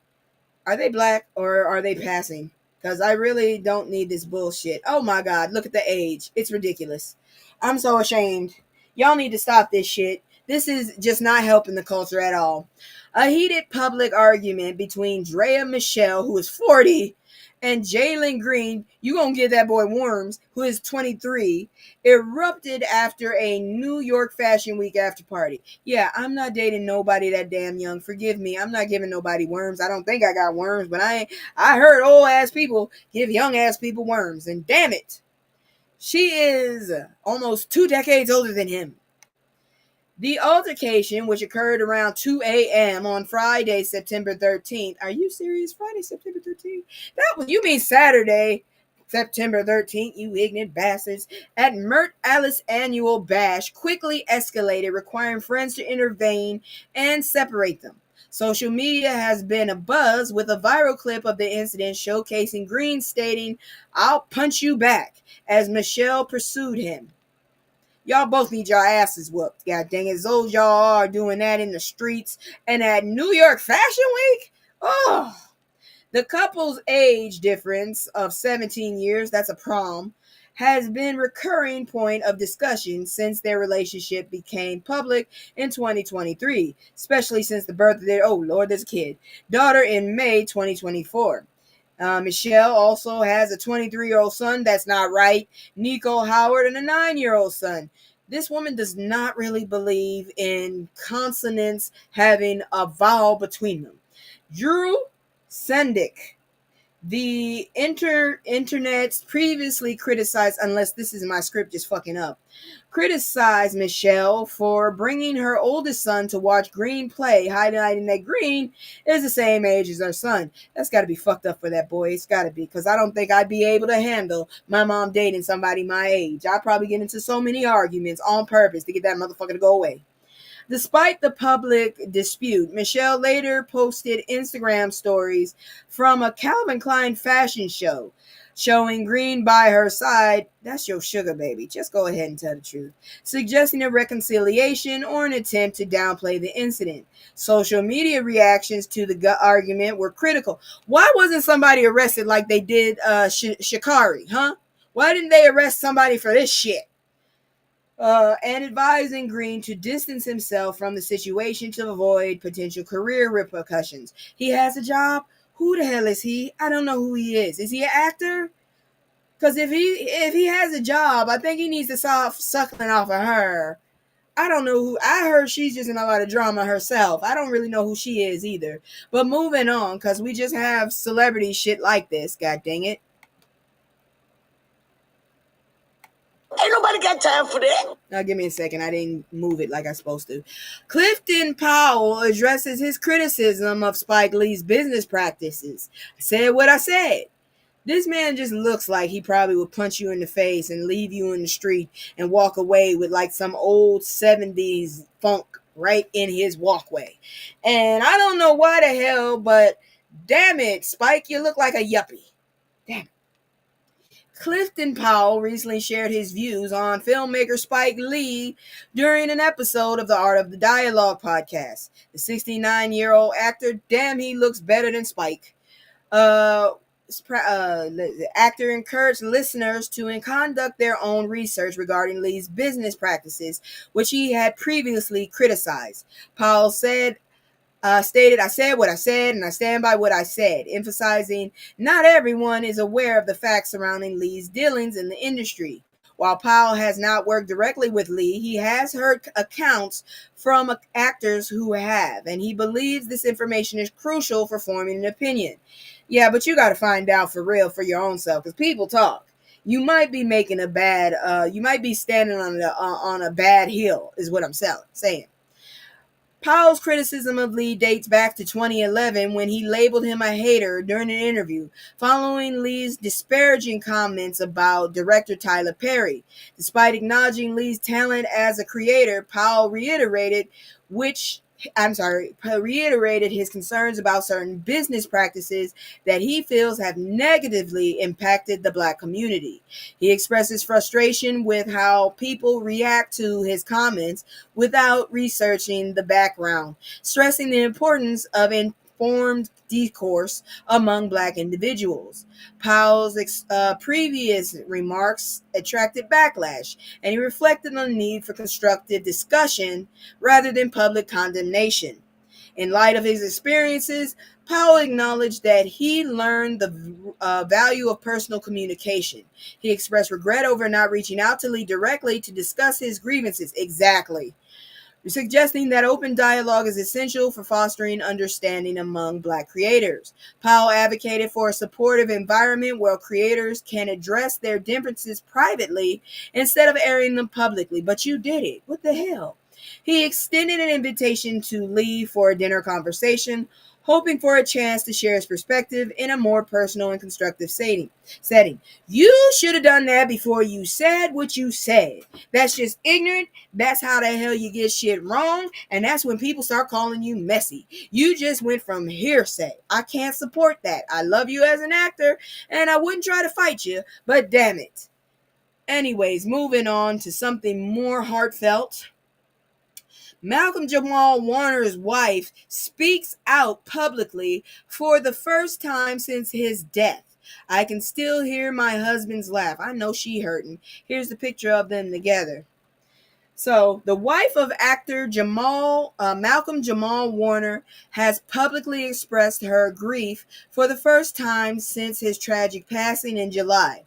Are they black or are they passing? Because I really don't need this bullshit. Oh my God, look at the age. It's ridiculous. I'm so ashamed. Y'all need to stop this shit. This is just not helping the culture at all. A heated public argument between Draya Michele, who is 40, and Jalen Green, you gonna give that boy worms, who is 23, erupted after a New York Fashion Week after party. Yeah, I'm not dating nobody that damn young. Forgive me. I'm not giving nobody worms. I don't think I got worms, but I heard old ass people give young ass people worms, and damn it, she is almost 2 decades older than him. The altercation, which occurred around 2 a.m. on Friday, September 13th. Are you serious? Friday, September 13th? You mean Saturday, September 13th, you ignorant bastards. At Mert Alice annual bash quickly escalated, requiring friends to intervene and separate them. Social media has been abuzz with a viral clip of the incident showcasing Green stating, "I'll punch you back," as Michelle pursued him. Y'all both need your asses whooped. God dang it. As old y'all are doing that in the streets and at New York Fashion Week. Oh, the couple's age difference of 17 years, that's a prom, has been recurring point of discussion since their relationship became public in 2023, especially since the birth of their, oh Lord, there's a kid, daughter in May 2024. Michelle also has a 23-year-old son. That's not right. Nico Howard and a 9-year-old son. This woman does not really believe in consonants having a vowel between them. Drew Sendick, the internet's previously criticized, unless this is my script just fucking up, criticized Michelle for bringing her oldest son to watch Green play, highlighting that Green is the same age as her son. That's got to be fucked up for that boy. It's got to be, because I don't think I'd be able to handle my mom dating somebody my age. I'd probably get into so many arguments on purpose to get that motherfucker to go away. Despite the public dispute, Michelle later posted Instagram stories from a Calvin Klein fashion show, showing Green by her side. That's your sugar baby. Just go ahead and tell the truth. Suggesting a reconciliation or an attempt to downplay the incident. Social media reactions to the argument were critical. Why wasn't somebody arrested like they did Sha'Carri, huh? Why didn't they arrest somebody for this shit? And advising Green to distance himself from the situation to avoid potential career repercussions. He has a job. Who the hell is he? I don't know who he is. Is he an actor? Because if he has a job, I think he needs to stop suckling off of her. I don't know who. I heard she's just in a lot of drama herself. I don't really know who she is either. But moving on, because we just have celebrity shit like this. God dang it. Ain't nobody got time for that. Now, give me a second. I didn't move it like I was supposed to. Clifton Powell addresses his criticism of Spike Lee's business practices. I said what I said. This man just looks like he probably would punch you in the face and leave you in the street and walk away with like some old 70s funk right in his walkway. And I don't know why the hell, but damn it, Spike, you look like a yuppie. Damn it. Clifton Powell recently shared his views on filmmaker Spike Lee during an episode of the Art of the Dialogue podcast. The 69-year-old actor, damn, he looks better than Spike. The actor encouraged listeners to conduct their own research regarding Lee's business practices, which he had previously criticized. Powell stated, I said what I said, and I stand by what I said, emphasizing not everyone is aware of the facts surrounding Lee's dealings in the industry. While Powell has not worked directly with Lee, he has heard accounts from actors who have, and he believes this information is crucial for forming an opinion. Yeah, but you got to find out for real for your own self, because people talk. You might be making a bad, you might be standing on a bad hill, is what I'm saying. Powell's criticism of Lee dates back to 2011 when he labeled him a hater during an interview following Lee's disparaging comments about director Tyler Perry. Despite acknowledging Lee's talent as a creator, Powell reiterated his concerns about certain business practices that he feels have negatively impacted the Black community. He expresses frustration with how people react to his comments without researching the background, stressing the importance of informed discourse among Black individuals. Powell's previous remarks attracted backlash, and he reflected on the need for constructive discussion rather than public condemnation. In light of his experiences, Powell acknowledged that he learned the value of personal communication. He expressed regret over not reaching out to Lee directly to discuss his grievances. Exactly. Suggesting that open dialogue is essential for fostering understanding among Black creators. Powell advocated for a supportive environment where creators can address their differences privately instead of airing them publicly. But you did it. What the hell? He extended an invitation to Lee for a dinner conversation, hoping for a chance to share his perspective in a more personal and constructive setting. You should have done that before you said what you said. That's just ignorant. That's how the hell you get shit wrong. And that's when people start calling you messy. You just went from hearsay. I can't support that. I love you as an actor, and I wouldn't try to fight you, but damn it. Anyways, moving on to something more heartfelt. Malcolm-Jamal Warner's wife speaks out publicly for the first time since his death. I can still hear my husband's laugh. I know she hurting. Here's the picture of them together. So, the wife of actor Malcolm-Jamal Warner has publicly expressed her grief for the first time since his tragic passing in July.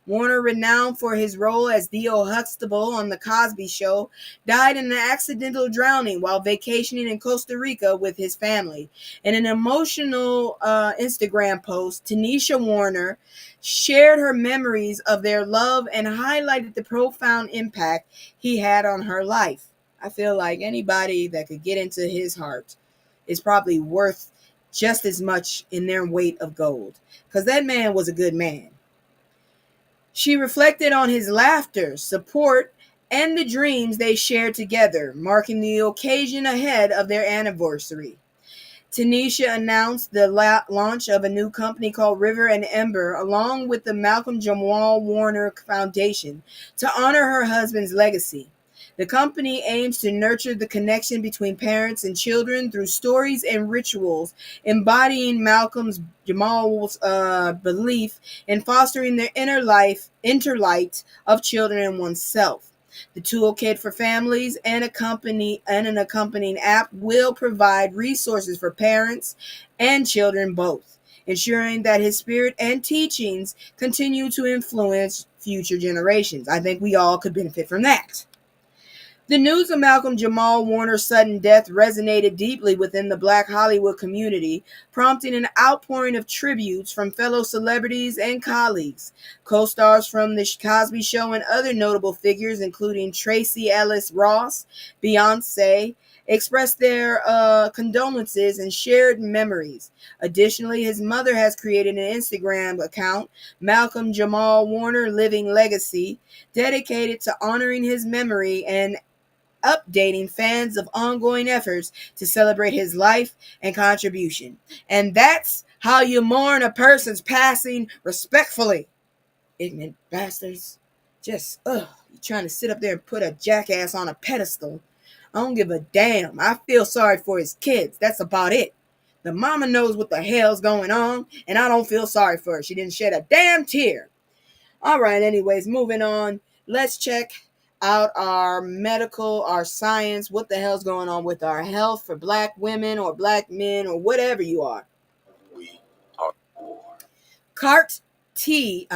Warner, renowned for his role as Theo Huxtable on The Cosby Show, died in an accidental drowning while vacationing in Costa Rica with his family. In an emotional Instagram post, Tanisha Warner shared her memories of their love and highlighted the profound impact he had on her life. I feel like anybody that could get into his heart is probably worth just as much in their weight of gold, because that man was a good man. She reflected on his laughter, support, and the dreams they shared together, marking the occasion ahead of their anniversary. Tanisha announced the launch of a new company called River and Ember, along with the Malcolm-Jamal Warner Foundation, to honor her husband's legacy. The company aims to nurture the connection between parents and children through stories and rituals, embodying Malcolm-Jamal's belief in fostering the inner light of children and oneself. The toolkit for families and an accompanying app will provide resources for parents and children both, ensuring that his spirit and teachings continue to influence future generations. I think we all could benefit from that. The news of Malcolm-Jamal Warner's sudden death resonated deeply within the Black Hollywood community, prompting an outpouring of tributes from fellow celebrities and colleagues. Co-stars from The Cosby Show and other notable figures, including Tracee Ellis Ross, Beyoncé, expressed their condolences and shared memories. Additionally, his mother has created an Instagram account, Malcolm-Jamal Warner Living Legacy, dedicated to honoring his memory and updating fans of ongoing efforts to celebrate his life and contribution. And that's how you mourn a person's passing respectfully. Ignorant bastards. Just, you trying to sit up there and put a jackass on a pedestal. I don't give a damn. I feel sorry for his kids. That's about it. The mama knows what the hell's going on, and I don't feel sorry for her. She didn't shed a damn tear. All right, anyways, moving on. Let's check out our medical, our science, what the hell's going on with our health for Black women or Black men or whatever you are. We are war. CAR T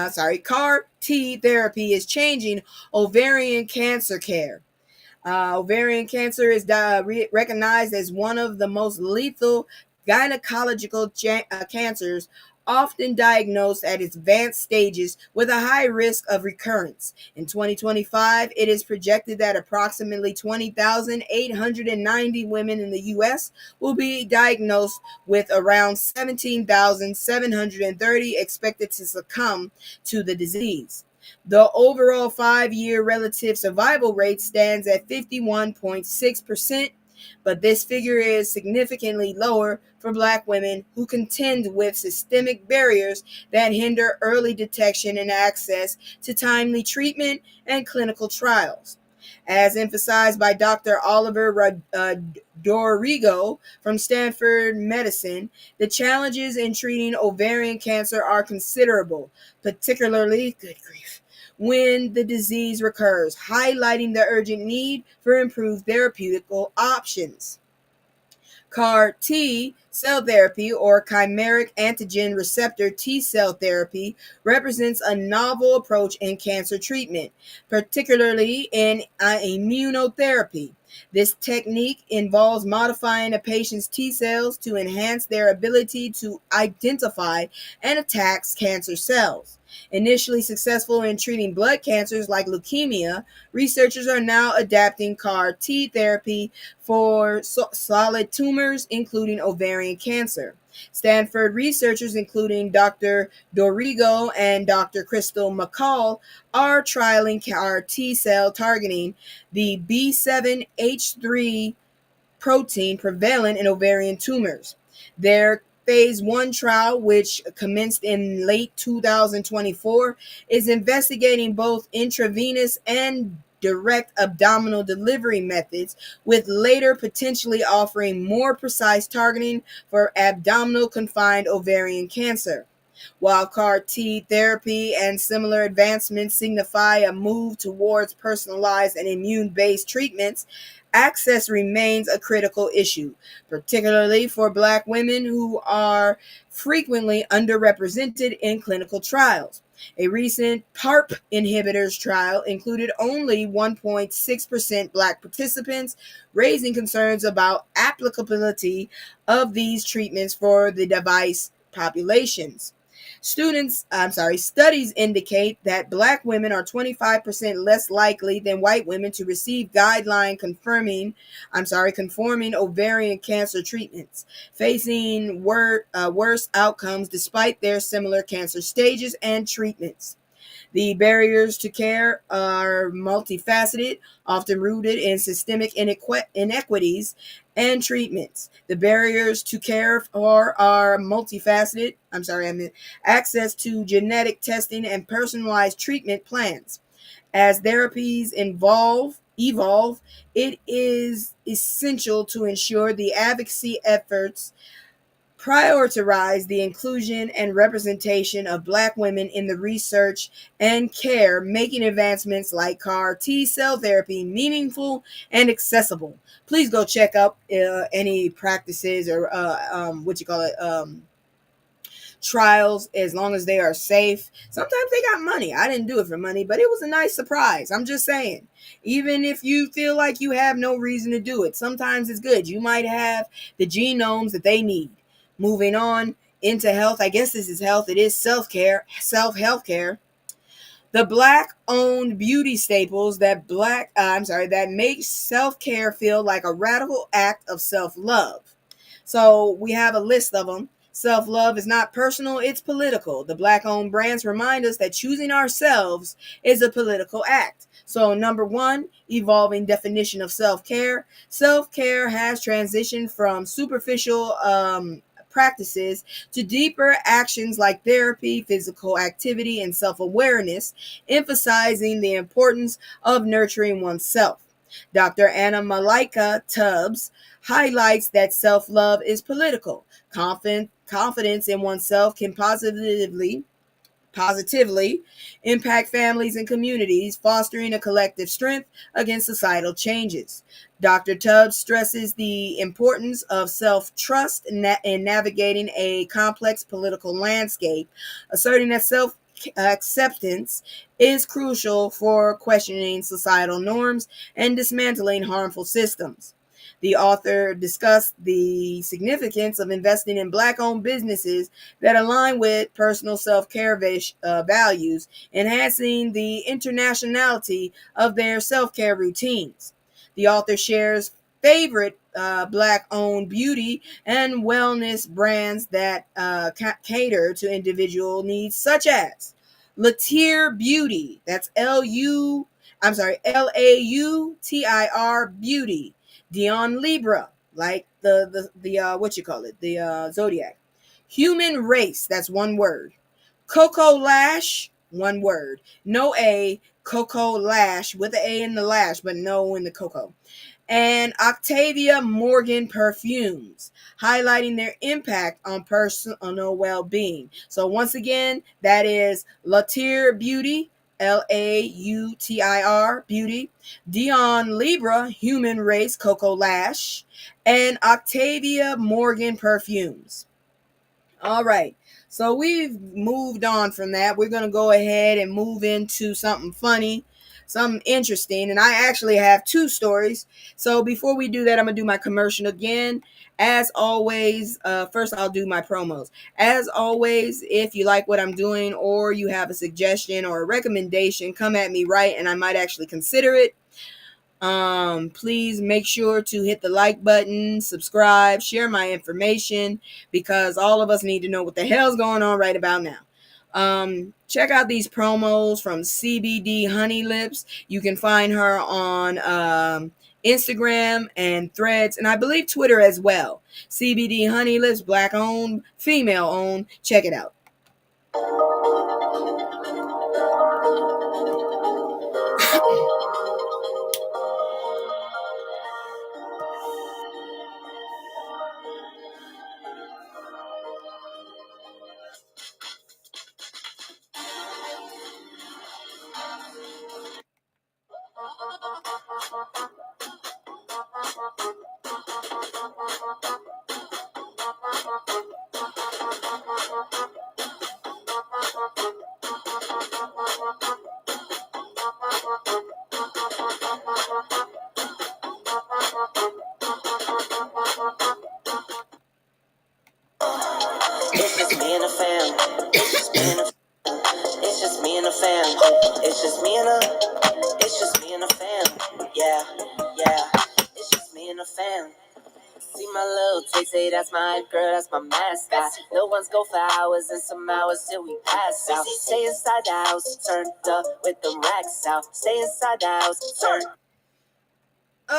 therapy is changing ovarian cancer care. Ovarian cancer is recognized as one of the most lethal gynecological cancers, often diagnosed at its advanced stages with a high risk of recurrence. In 2025, it is projected that approximately 20,890 women in the U.S. will be diagnosed, with around 17,730 expected to succumb to the disease. The overall 5-year relative survival rate stands at 51.6%, but this figure is significantly lower for Black women who contend with systemic barriers that hinder early detection and access to timely treatment and clinical trials. As emphasized by Dr. Oliver Dorigo from Stanford Medicine, the challenges in treating ovarian cancer are considerable, particularly, good grief, when the disease recurs, highlighting the urgent need for improved therapeutical options. CAR T cell therapy, or chimeric antigen receptor T cell therapy, represents a novel approach in cancer treatment, particularly in immunotherapy. This technique involves modifying a patient's T cells to enhance their ability to identify and attack cancer cells. Initially successful in treating blood cancers like leukemia, researchers are now adapting CAR T therapy for solid tumors, including ovarian cancer. Stanford researchers, including Dr. Dorigo and Dr. Crystal McCall, are trialing CAR T cell targeting the B7H3 protein prevalent in ovarian tumors. Their Phase 1 trial, which commenced in late 2024, is investigating both intravenous and direct abdominal delivery methods, with later potentially offering more precise targeting for abdominal confined ovarian cancer. While CAR T therapy and similar advancements signify a move towards personalized and immune-based treatments, access remains a critical issue, particularly for Black women who are frequently underrepresented in clinical trials. A recent PARP inhibitors trial included only 1.6% Black participants, raising concerns about applicability of these treatments for the device populations. Studies indicate that Black women are 25% less likely than white women to receive conforming ovarian cancer treatments, facing worse outcomes despite their similar cancer stages and treatments. The barriers to care are multifaceted, often rooted in systemic inequities and treatments. The barriers to care are multifaceted. Access to genetic testing and personalized treatment plans. As therapies evolve, it is essential to ensure the advocacy efforts prioritize the inclusion and representation of Black women in the research and care, making advancements like CAR T cell therapy meaningful and accessible. Please go check out any practices or trials as long as they are safe. Sometimes they got money. I didn't do it for money, but it was a nice surprise. I'm just saying, even if you feel like you have no reason to do it, sometimes it's good. You might have the genomes that they need. Moving on into health. I guess this is health. It is self-care, self-healthcare. The black-owned beauty staples that make self-care feel like a radical act of self-love. So we have a list of them. Self-love is not personal, it's political. The black-owned brands remind us that choosing ourselves is a political act. So number one, evolving definition of self-care. Self-care has transitioned from superficial practices to deeper actions like therapy, physical activity, and self-awareness, emphasizing the importance of nurturing oneself. Dr. Anna Malika Tubbs highlights that self-love is political. Confidence in oneself can positively impact families and communities, fostering a collective strength against societal changes. Dr. Tubbs stresses the importance of self-trust in navigating a complex political landscape, asserting that self-acceptance is crucial for questioning societal norms and dismantling harmful systems. The author discussed the significance of investing in Black-owned businesses that align with personal self-care values, enhancing the internationality of their self-care routines. The author shares favorite Black-owned beauty and wellness brands that cater to individual needs, such as Lautier Beauty. That's Lautir Beauty. Dion Libra, like the what you call it, the zodiac. Human Race, that's one word. Coco Lash, one word. No A, Coco Lash, with the A in the lash, but no in the Coco. And Octavia Morgan Perfumes, highlighting their impact on personal well-being. So once again, that is Lautier Beauty, Lautir Beauty, Dion Libra Human Race Coco Lash, and Octavia Morgan Perfumes. All right, so we've moved on from that. We're going to go ahead and move into something funny, something interesting, and I actually have two stories. So before we do that, I'm going to do my commercial again. As always, first I'll do my promos. As always, if you like what I'm doing or you have a suggestion or a recommendation, come at me right and I might actually consider it. Please make sure to hit the like button, subscribe, share my information, because all of us need to know what the hell's going on right about now. Check out these promos from CBD Honey Lips. You can find her on Instagram and Threads, and I believe Twitter as well. CBD Honey Lips, Black owned, female owned. Check it out. It's just me and the fam. It's just me and the It's just me and the fam. It's just me and the fam. Yeah, yeah. It's just me and the fam. See my little taste, say that's my girl, that's my mascot. No one's go for hours and some hours till we pass out. Stay inside the house, turned up with them racks out. Stay inside the house, turned.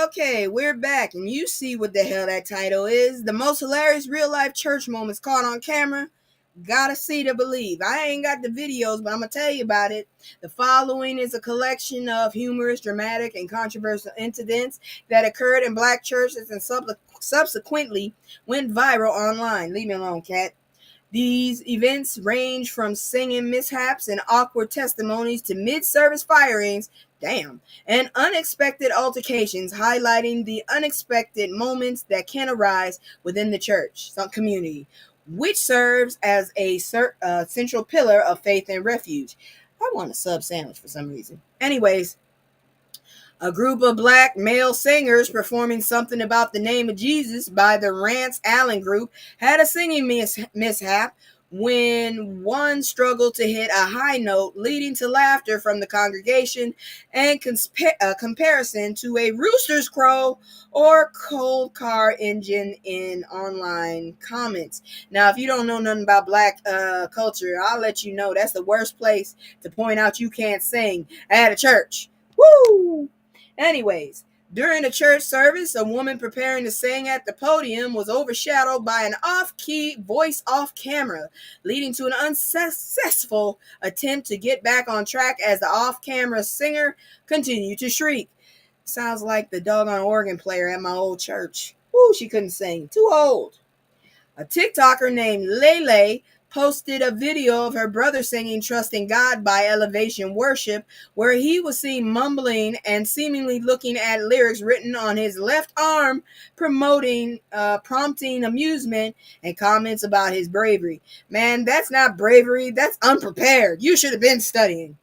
Okay, we're back, and you see what the hell that title is. The most hilarious real-life church moments caught on camera. Gotta see to believe. I ain't got the videos, but I'm gonna tell you about it. The following is a collection of humorous, dramatic, and controversial incidents that occurred in black churches and subsequently went viral online. Leave me alone, cat. These events range from singing mishaps and awkward testimonies to mid-service firings, and unexpected altercations, highlighting the unexpected moments that can arise within the church, some community. which serves as a central pillar of faith and refuge. I want a sub sandwich for some reason. Anyways, a group of black male singers performing Something About the Name of Jesus by the Rance Allen Group had a singing mishap when one struggled to hit a high note, leading to laughter from the congregation and comparison to a rooster's crow or cold car engine in online comments. Now, if you don't know nothing about black culture, I'll let you know that's the worst place to point out you can't sing at a church. Woo! Anyways, during a church service, a woman preparing to sing at the podium was overshadowed by an off-key voice off camera, leading to an unsuccessful attempt to get back on track as the off-camera singer continued to shriek. Sounds like the doggone organ player at my old church. Woo, she couldn't sing. Too old. A TikToker named Lele posted a video of her brother singing Trusting God by Elevation Worship, where he was seen mumbling and seemingly looking at lyrics written on his left arm, prompting amusement and comments about his bravery. Man, that's not bravery, that's unprepared. You should have been studying.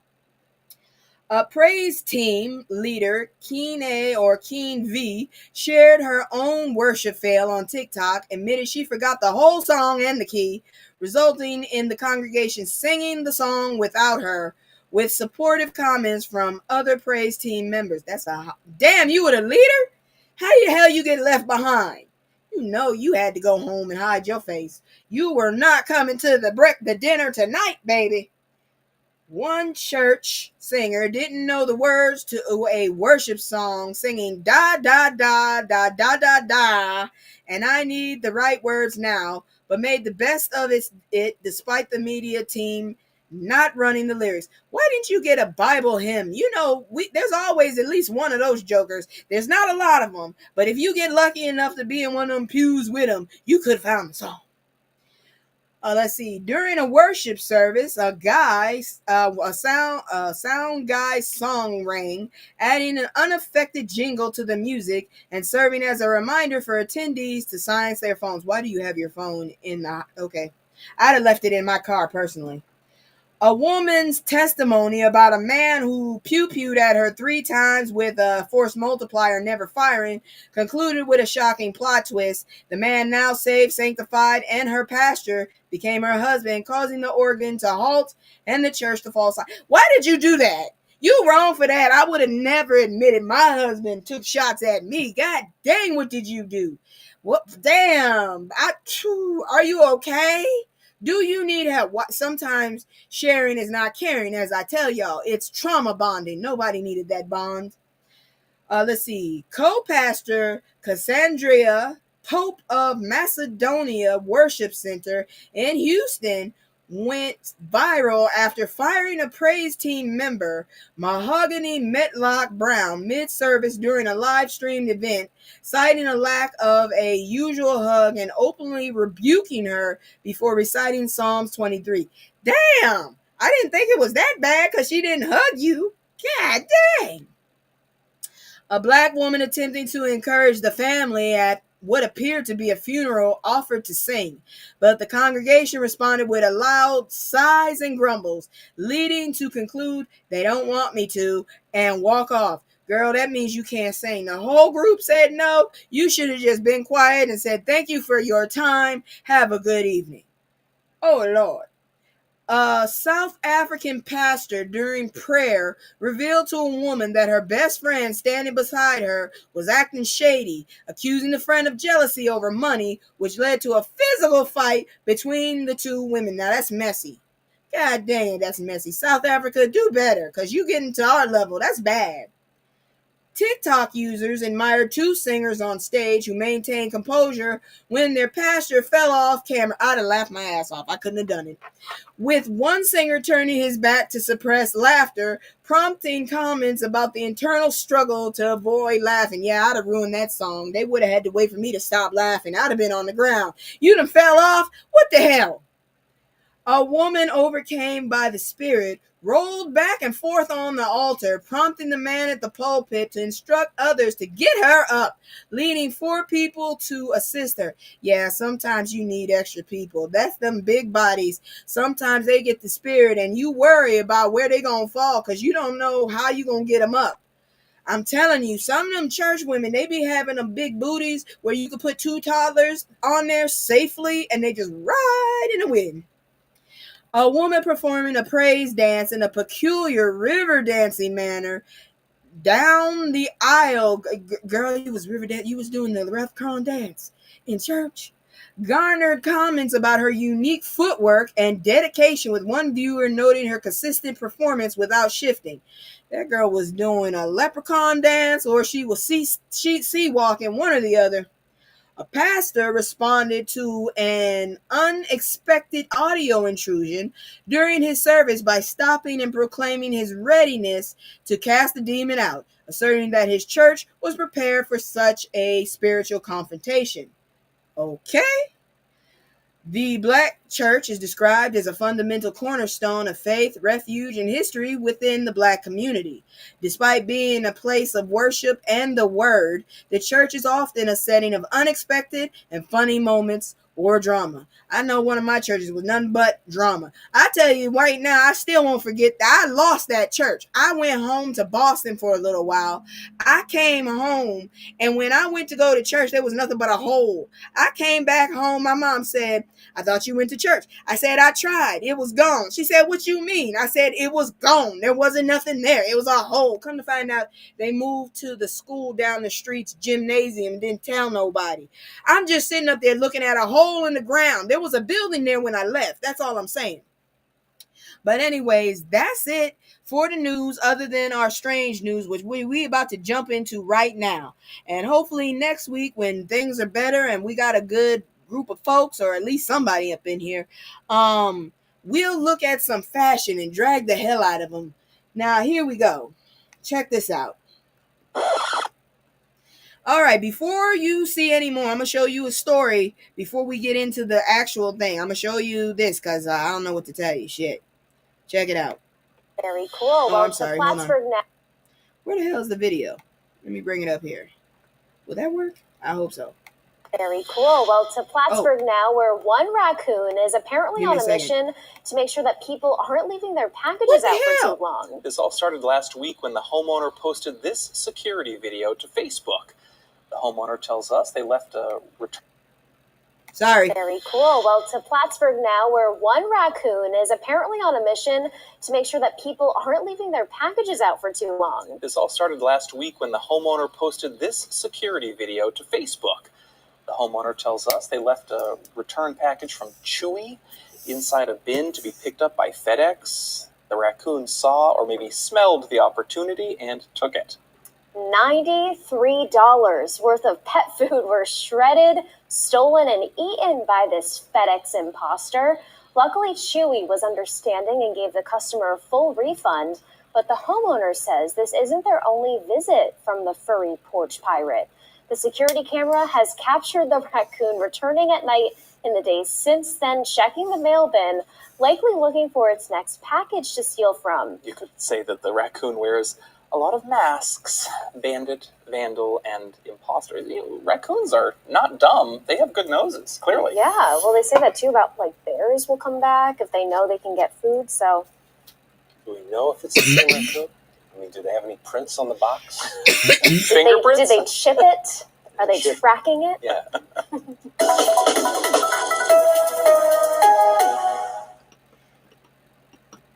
A praise team leader, Keen A or Keen V, shared her own worship fail on TikTok, admitted she forgot the whole song and the key, resulting in the congregation singing the song without her, with supportive comments from other praise team members. Damn, you were the leader? How the hell you get left behind? You know you had to go home and hide your face. You were not coming to the dinner tonight, baby. One church singer didn't know the words to a worship song singing da da da da da da da, and I need the right words now, but made the best of it despite the media team not running the lyrics. Why didn't you get a Bible hymn? You know, there's always at least one of those jokers. There's not a lot of them, but if you get lucky enough to be in one of them pews with them, you could have found the song. Let's see. During a worship service, a sound guy's song rang, adding an unaffected jingle to the music and serving as a reminder for attendees to silence their phones. Why do you have your phone in the... Okay. I'd have left it in my car personally. A woman's testimony about a man who pew-pewed at her 3 times with a force multiplier never firing concluded with a shocking plot twist. The man, now saved, sanctified, and her pastor, became her husband, causing the organ to halt and the church to fall silent. Why did you do that? You wrong for that. I would have never admitted my husband took shots at me. God dang, what did you do? What? Damn. Are you okay? Do you need help? Sometimes sharing is not caring, as I tell y'all. It's trauma bonding. Nobody needed that bond. Let's see. Co-pastor Cassandra Pope of Macedonia Worship Center in Houston went viral after firing a praise team member, Mahogany Metlock Brown, mid-service during a live-streamed event, citing a lack of a usual hug and openly rebuking her before reciting Psalms 23. Damn! I didn't think it was that bad because she didn't hug you. God dang! A black woman attempting to encourage the family at what appeared to be a funeral offered to sing, but the congregation responded with a loud sighs and grumbles, leading to conclude they don't want me to and walk off. Girl, that means you can't sing. The whole group said no. You should have just been quiet and said thank you for your time. Have a good evening. Oh, Lord. A South African pastor during prayer revealed to a woman that her best friend standing beside her was acting shady, accusing the friend of jealousy over money, which led to a physical fight between the two women. Now that's messy. God dang it, that's messy. South Africa, do better, because you getting to our level. That's bad. TikTok users admired 2 singers on stage who maintained composure when their pastor fell off camera. I'd have laughed my ass off. I couldn't have done it. With one singer turning his back to suppress laughter, prompting comments about the internal struggle to avoid laughing. Yeah, I'd have ruined that song. They would have had to wait for me to stop laughing. I'd have been on the ground. You done fell off? What the hell? A woman overcame by the spirit rolled back and forth on the altar, prompting the man at the pulpit to instruct others to get her up, leading 4 people to assist her. Yeah, sometimes you need extra people. That's them big bodies. Sometimes they get the spirit and you worry about where they gonna fall because you don't know how you gonna get them up. I'm telling you, some of them church women, they be having them big booties where you can put 2 toddlers on there safely and they just ride in the wind. A woman performing a praise dance in a peculiar river dancing manner down the aisle. Girl, you was doing the Refcon dance in church. Garnered comments about her unique footwork and dedication, with one viewer noting her consistent performance without shifting. That girl was doing a leprechaun dance or she was sea walking, one or the other. A pastor responded to an unexpected audio intrusion during his service by stopping and proclaiming his readiness to cast the demon out, asserting that his church was prepared for such a spiritual confrontation. Okay. The Black church is described as a fundamental cornerstone of faith, refuge, and history within the Black community. Despite being a place of worship and the word, the church is often a setting of unexpected and funny moments or drama. I know one of my churches was nothing but drama. I tell you right now, I still won't forget that I lost that church. I went home to Boston for a little while. I came home, and when I went to go to church, there was nothing but a hole. I came back home. My mom said, "I thought you went to church." I said, "I tried. It was gone." She said, "What you mean?" I said, "It was gone. There wasn't nothing there. It was a hole." Come to find out, they moved to the school down the street's gymnasium and didn't tell nobody. I'm just sitting up there looking at a hole in the ground. There was a building there when I left. That's all I'm saying. But anyways, that's it for the news, other than our strange news, which we about to jump into right now. And hopefully next week, when things are better and we got a good group of folks, or at least somebody up in here, we'll look at some fashion and drag the hell out of them. Now, here we go. Check this out. All right, before you see any more, I'm going to show you a story before we get into the actual thing. I'm going to show you this because I don't know what to tell you. Shit. Check it out. Very cool. Oh, well, I'm sorry. Hold on. Now. Where the hell is the video? Let me bring it up here. Will that work? I hope so. Very cool. Well, to Plattsburgh now, where one raccoon is apparently on a mission to make sure that people aren't leaving their packages out for too long. This all started last week when the homeowner posted this security video to Facebook. The homeowner tells us they left a return. Sorry. Very cool. Well, to Plattsburgh now, where one raccoon is apparently on a mission to make sure that people aren't leaving their packages out for too long. This all started last week when the homeowner posted this security video to Facebook. The homeowner tells us they left a return package from Chlöe inside a bin to be picked up by FedEx. The raccoon saw or maybe smelled the opportunity and took it. $93 worth of pet food were shredded, stolen, and eaten by this FedEx imposter. Luckily, Chlöe was understanding and gave the customer a full refund, but the homeowner says this isn't their only visit from the furry porch pirate. The security camera has captured the raccoon returning at night in the days since then, checking the mail bin, likely looking for its next package to steal from. You could say that the raccoon wears a lot of masks: bandit, vandal, and imposter. Raccoons are not dumb. They have good noses, clearly. Yeah, well, they say that too about, bears will come back if they know they can get food, so. Do we know if it's the same raccoon? I mean, do they have any prints on the box? Fingerprints? Did they chip it? Are they tracking it? Yeah.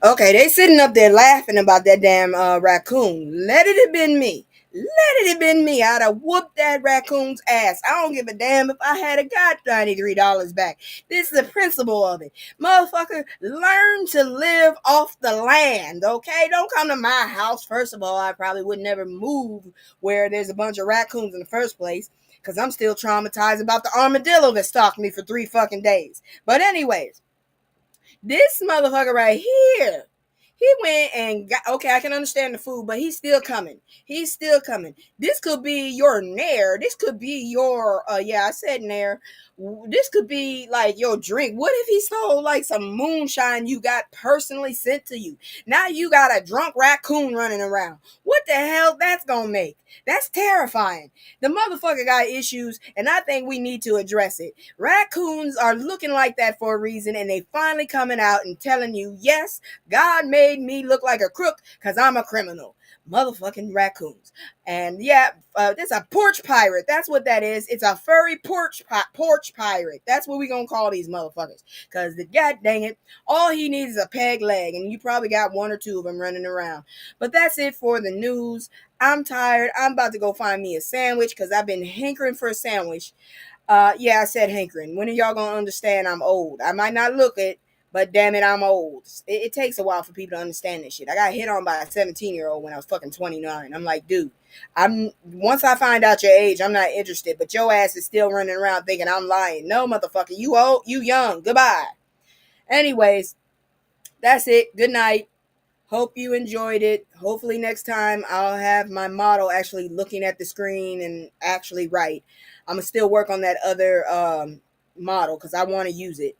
Okay, they sitting up there laughing about that damn raccoon. Let it have been me. Let it have been me. I'd have whooped that raccoon's ass. I don't give a damn if I had got $93 back. This is the principle of it. Motherfucker, learn to live off the land, okay? Don't come to my house. First of all, I probably would never move where there's a bunch of raccoons in the first place, because I'm still traumatized about the armadillo that stalked me for 3 fucking days. But anyways, this motherfucker right here, He went and got, okay, I can understand the food, but he's still coming. He's still coming. This could be your nair. This could be your, yeah, I said nair. This could be like your drink. What if he stole like some moonshine you got personally sent to you? Now you got a drunk raccoon running around. What the hell that's gonna make? That's terrifying. The motherfucker got issues, and I think we need to address it. Raccoons are looking like that for a reason, and they finally coming out and telling you, yes, God made me look like a crook because I'm a criminal. Motherfucking raccoons. And yeah, this a porch pirate. That's what that is. It's a furry porch pirate. That's what we gonna call these motherfuckers. Because god dang it, all he needs is a peg leg, and you probably got one or two of them running around. But that's it for the news. I'm tired. I'm about to go find me a sandwich because I've been hankering for a sandwich. Yeah, I said hankering. When are y'all gonna understand I'm old? I might not look it, but damn it, I'm old. It takes a while for people to understand this shit. I got hit on by a 17-year-old when I was fucking 29. I'm like, dude, once I find out your age, I'm not interested. But your ass is still running around thinking I'm lying. No, motherfucker, you old, you young. Goodbye. Anyways, that's it. Good night. Hope you enjoyed it. Hopefully next time I'll have my model actually looking at the screen and actually write. I'm going to still work on that other model because I want to use it.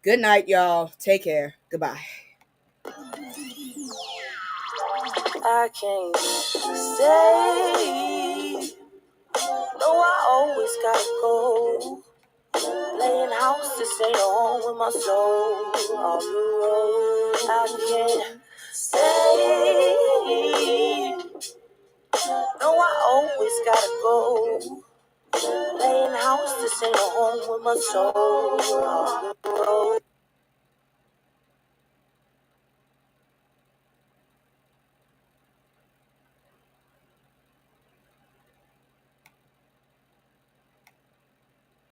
Good night, y'all. Take care. Goodbye. I can't stay. No, I always gotta go. Playing house, this ain't home with my soul. On the road, I can't stay. No, I always gotta go. Playing house, this ain't home with my soul. On the road.